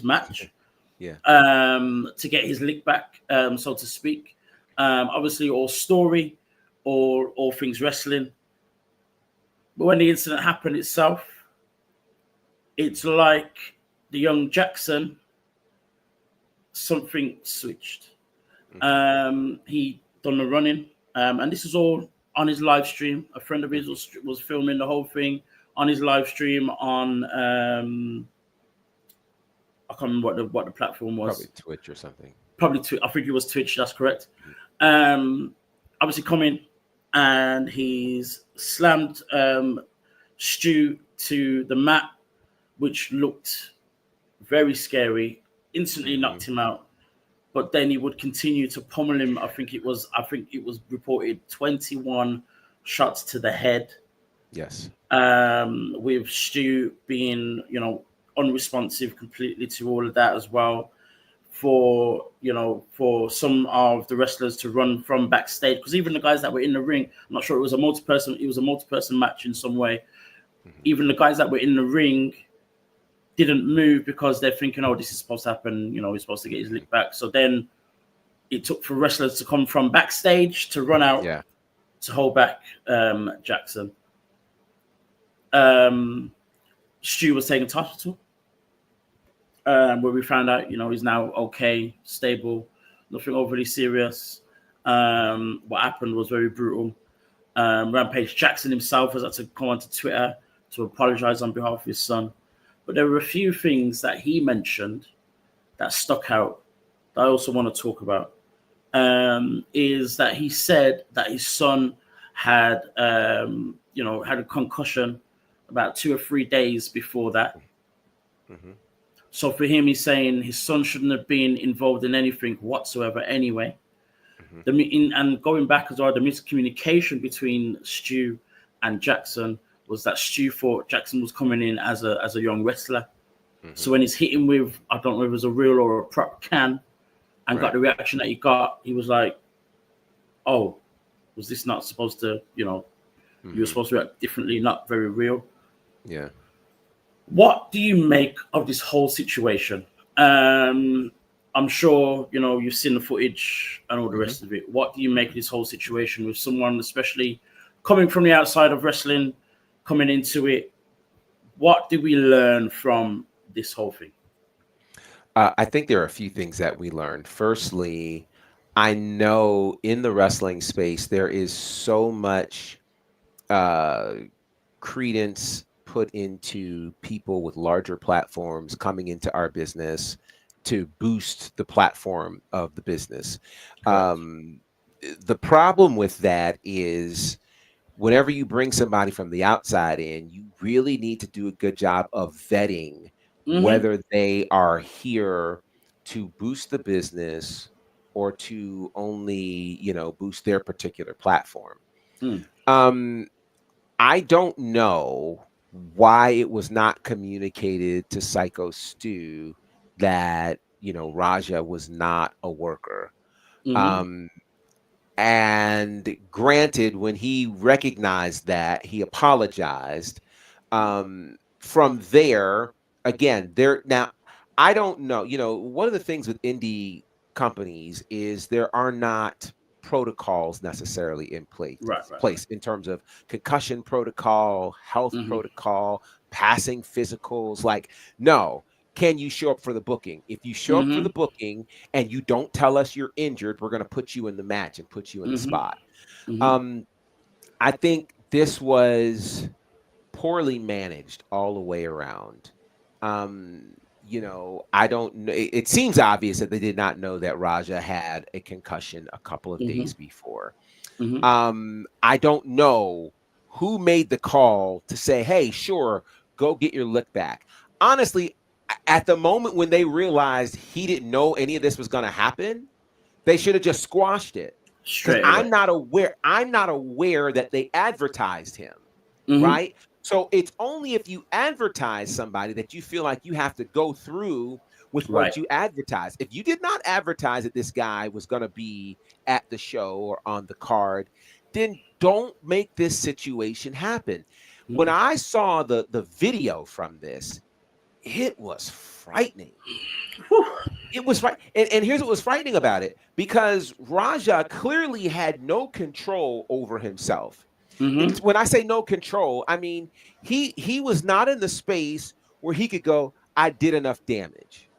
match. Yeah. To get his lick back, so to speak. Obviously, all story, all things wrestling. But when the incident happened itself, it's like the young Jackson, something switched. He done the running, and this is all on his live stream. A friend of his was filming the whole thing on his live stream on I can't remember what the platform was. Probably Twitch or something. I think it was Twitch. That's correct. Obviously coming, and he's slammed Stu to the mat, which looked very scary. Instantly knocked him out, but then he would continue to pummel him. I think it was reported 21 shots to the head. Yes. With Stu being, unresponsive completely to all of that as well. For some of the wrestlers to run from backstage, because even the guys that were in the ring, I'm not sure it was a multi-person match in some way. Even the guys that were in the ring didn't move because they're thinking, oh, this is supposed to happen, he's supposed to get his lick back. So then it took for wrestlers to come from backstage to run out to hold back Jackson. Stu was taken to hospital. Where we found out, he's now okay, stable, nothing overly serious. What happened was very brutal. Rampage Jackson himself has had to come onto Twitter to apologize on behalf of his son. But there were a few things that he mentioned that stuck out that I also want to talk about. Is that he said that his son had a concussion about 2 or 3 days before that. Mm-hmm. So for him, he's saying his son shouldn't have been involved in anything whatsoever anyway. Mm-hmm. The meeting, and going back as well, the miscommunication between Stu and Jackson was that Stu thought Jackson was coming in as a young wrestler. Mm-hmm. So when he's hitting with, I don't know if it was a real or a prop can, and got the reaction that he got, he was like, oh, was this not supposed to, you were supposed to react differently, not very real. Yeah. What do you make of this whole situation? I'm sure, you've seen the footage and all the rest of it. What do you make of this whole situation with someone, especially coming from the outside of wrestling, coming into it? What did we learn from this whole thing? I think there are a few things that we learned. Firstly, I know in the wrestling space, there is so much credence put into people with larger platforms coming into our business to boost the platform of the business. The problem with that is whenever you bring somebody from the outside in, you really need to do a good job of vetting whether they are here to boost the business or to only, boost their particular platform. I don't know why it was not communicated to Psycho Stu that, Raja was not a worker. And granted, when he recognized that, he apologized. From there, again, now I don't know. One of the things with indie companies is there are not protocols necessarily in place in terms of concussion protocol, health protocol, passing physicals. Like, no. Can you show up for the booking? If you show up for the booking and you don't tell us you're injured, we're going to put you in the match and put you in the spot. I think this was poorly managed all the way around. I don't know. It seems obvious that they did not know that Raja had a concussion a couple of days before. I don't know who made the call to say, hey, sure, go get your lick back. Honestly, at the moment when they realized he didn't know any of this was going to happen, they should have just squashed it. Because I'm not aware that they advertised him, right? So it's only if you advertise somebody that you feel like you have to go through with what you advertise. If you did not advertise that this guy was going to be at the show or on the card, then don't make this situation happen. When I saw the video from this, it was frightening. It was right. And here's what was frightening about it, because Raja clearly had no control over himself. When I say no control, I mean, he was not in the space where he could go, I did enough damage,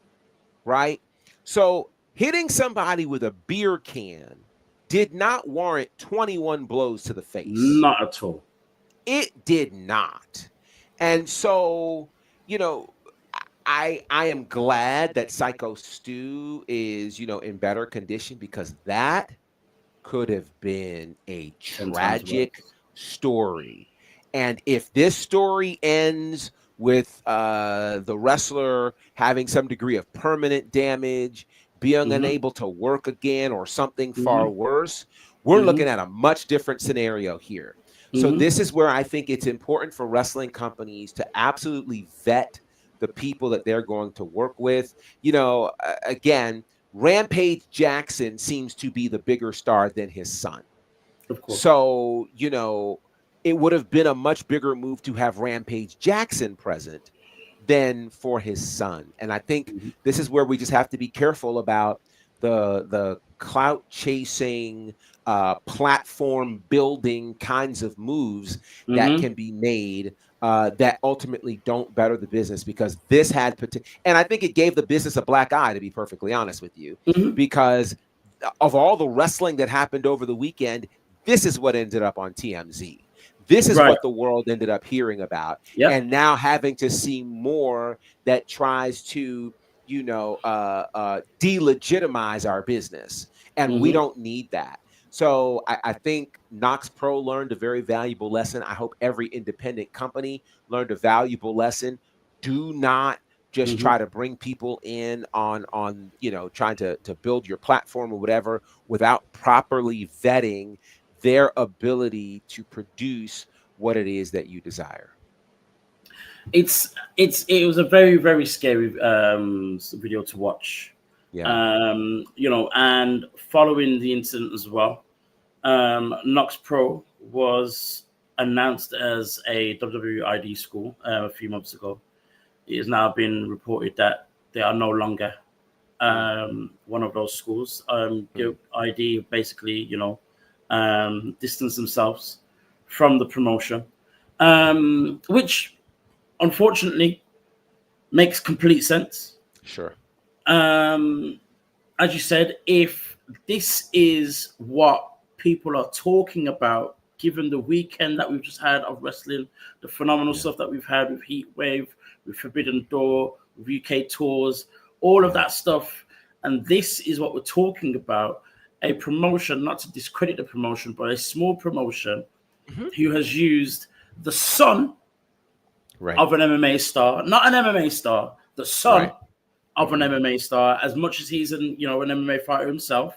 right? So hitting somebody with a beer can did not warrant 21 blows to the face. Not at all. It did not. And so, I am glad that Psycho Stu is, in better condition, because that could have been a tragic story. And if this story ends with the wrestler having some degree of permanent damage, being unable to work again, or something far worse, we're looking at a much different scenario here. So this is where I think it's important for wrestling companies to absolutely vet the people that they're going to work with. Again, Rampage Jackson seems to be the bigger star than his son. Of course. So, it would have been a much bigger move to have Rampage Jackson present than for his son. And I think this is where we just have to be careful about the clout chasing, platform building kinds of moves that can be made that ultimately don't better the business, because this had and I think it gave the business a black eye, to be perfectly honest with you, because of all the wrestling that happened over the weekend, this is what ended up on TMZ. This is what the world ended up hearing about. And now having to see more that tries to, delegitimize our business. And we don't need that. So I think KnokxPro learned a very valuable lesson. I hope every independent company learned a valuable lesson. Do not just try to bring people in on trying to build your platform or whatever without properly vetting their ability to produce what it is that you desire. It was a very, very scary video to watch. Yeah. And following the incident as well, KnokxPro was announced as a WWE ID school a few months ago. It has now been reported that they are no longer one of those schools. ID basically, distance themselves from the promotion, which unfortunately makes complete sense. Sure. As you said, if this is what people are talking about, given the weekend that we've just had of wrestling, the phenomenal stuff that we've had with Heat Wave, with Forbidden Door, with UK tours, all of that stuff, and this is what we're talking about, a promotion, not to discredit the promotion, but a small promotion who has used the son of an MMA star, not an MMA star, the son of an MMA star, as much as he's an MMA fighter himself.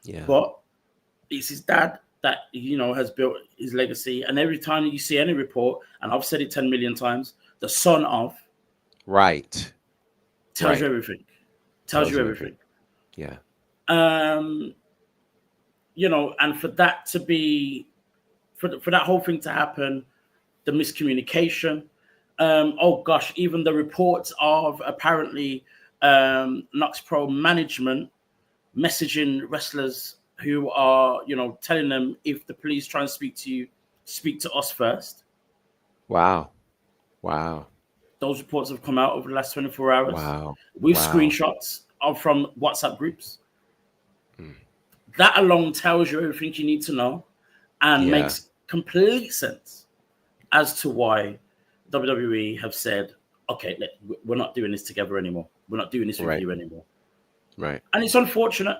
Yeah. But it's his dad that has built his legacy. And every time you see any report, and I've said it 10 million times, the son of tells you everything. Tells you everything. Yeah. And for that to be for that whole thing to happen, the miscommunication. Even the reports of apparently KnokxPro management messaging wrestlers who are, telling them, if the police try and speak to you, speak to us first. Wow. Those reports have come out over the last 24 hours. Wow. With screenshots from WhatsApp groups. That alone tells you everything you need to know and makes complete sense as to why WWE have said, okay, we're not doing this together anymore. We're not doing this with you anymore. Right. And it's unfortunate.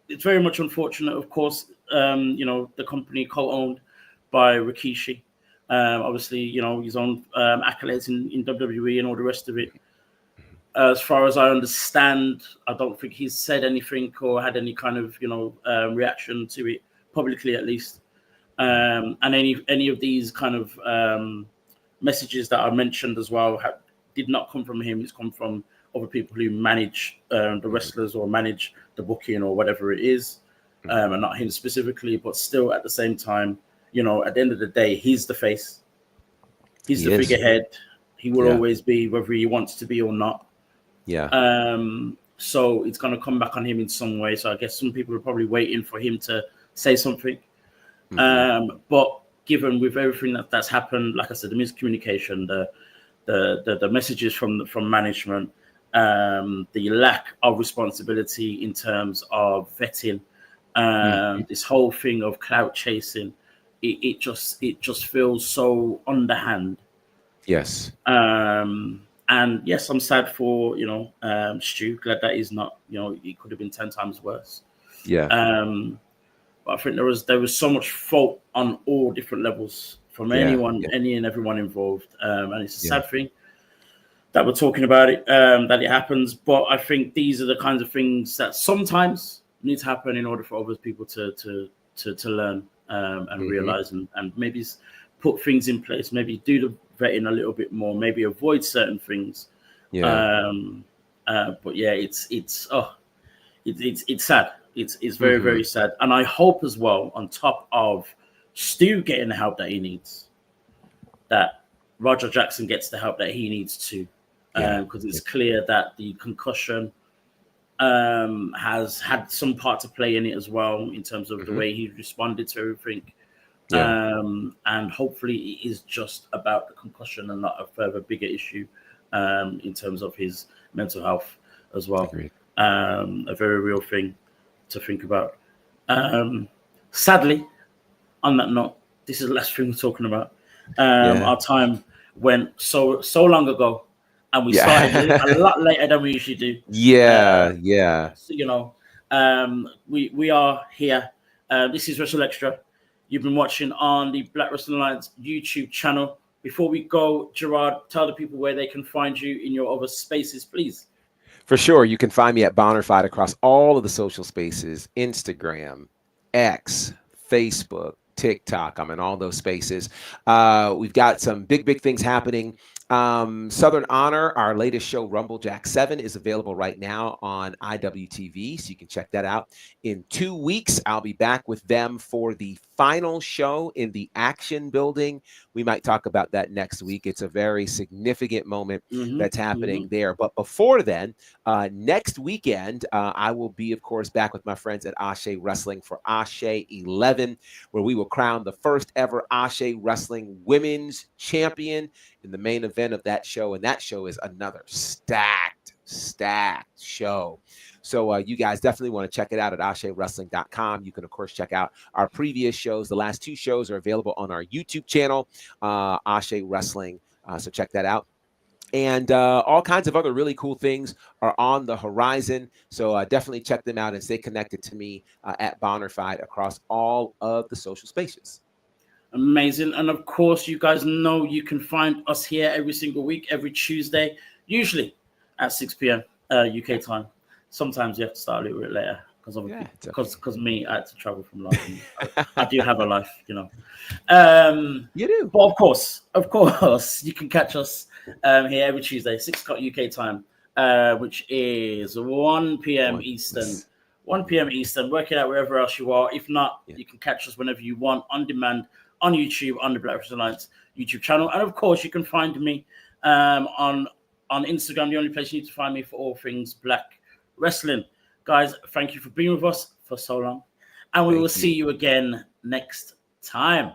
It's very much unfortunate, of course. The company co-owned by Rikishi. Obviously, his own accolades in WWE and all the rest of it. As far as I understand, I don't think he's said anything or had any kind of, reaction to it publicly, at least. And any of these kind of messages that I mentioned as well did not come from him. It's come from other people who manage the wrestlers or manage the booking or whatever it is, and not him specifically. But still, at the same time, at the end of the day, he's the face. He's the figurehead. He will always be, whether he wants to be or not. Yeah. So it's going to come back on him in some way. So I guess some people are probably waiting for him to say something. But given with everything that's happened, like I said, the miscommunication, the messages from management, the lack of responsibility in terms of vetting, this whole thing of clout chasing, it just feels so underhand. Yes. And yes, I'm sad for Stu. Glad that he's not. It could have been 10 times worse. Yeah. But I think there was so much fault on all different levels from any and everyone involved. And it's a sad thing that we're talking about it, that it happens. But I think these are the kinds of things that sometimes need to happen in order for other people to learn and realize and maybe put things in place. Maybe do the vetting a little bit more. Maybe avoid certain things. Yeah. But yeah, it's sad. It's very, very sad. And I hope as well, on top of Stu getting the help that he needs, that Roger Jackson gets the help that he needs too. Because it's clear that the concussion has had some part to play in it as well, in terms of the way he responded to everything. And hopefully it is just about the concussion and not a further bigger issue in terms of his mental health as well. A very real thing to think about. Sadly, on that note, this is the last thing we're talking about. Our time went so long ago, and we started a lot later than we usually do. So, we are here This is WrstlXtra. You've been watching on the Black Wrestling Alliance YouTube channel. Before we go, Gerard, tell the people where they can find you in your other spaces, please. For sure. You can find me at Bonnerfied across all of the social spaces, Instagram, X, Facebook, TikTok. I'm in all those spaces. We've got some big things happening. Southern Honor, our latest show, Rumble Jack 7, is available right now on IWTV, so you can check that out. In 2 weeks, I'll be back with them for the final show in the Action Building. We might talk about that next week. It's a very significant moment that's happening there. But before then, next weekend, I will be, of course, back with my friends at Ashe Wrestling for Ashe 11, where we will crown the first ever Ashe Wrestling Women's Champion in the main event of that show. And that show is another stacked show. So you guys definitely want to check it out at AsheWrestling.com. You can, of course, check out our previous shows. The last 2 shows are available on our YouTube channel, Ashe Wrestling. So check that out. And all kinds of other really cool things are on the horizon. So definitely check them out and stay connected to me at Bonnerfied across all of the social spaces. Amazing. And of course, you guys know you can find us here every single week, every Tuesday, usually at 6 p.m. UK time. Sometimes you have to start a little bit later because me, I had to travel from London. I do have a life, you know. You do. But of course, you can catch us here every Tuesday, 6 o'clock UK time, which is 1 p.m. Eastern. 1 p.m. Eastern. Work it out wherever else you are. If not, you can catch us whenever you want on demand on YouTube, on the Black Wrestling Alliance YouTube channel. And of course, you can find me on Instagram, the only place you need to find me for all things Black Wrestling. Guys, thank you for being with us for so long. And we will see you again next time.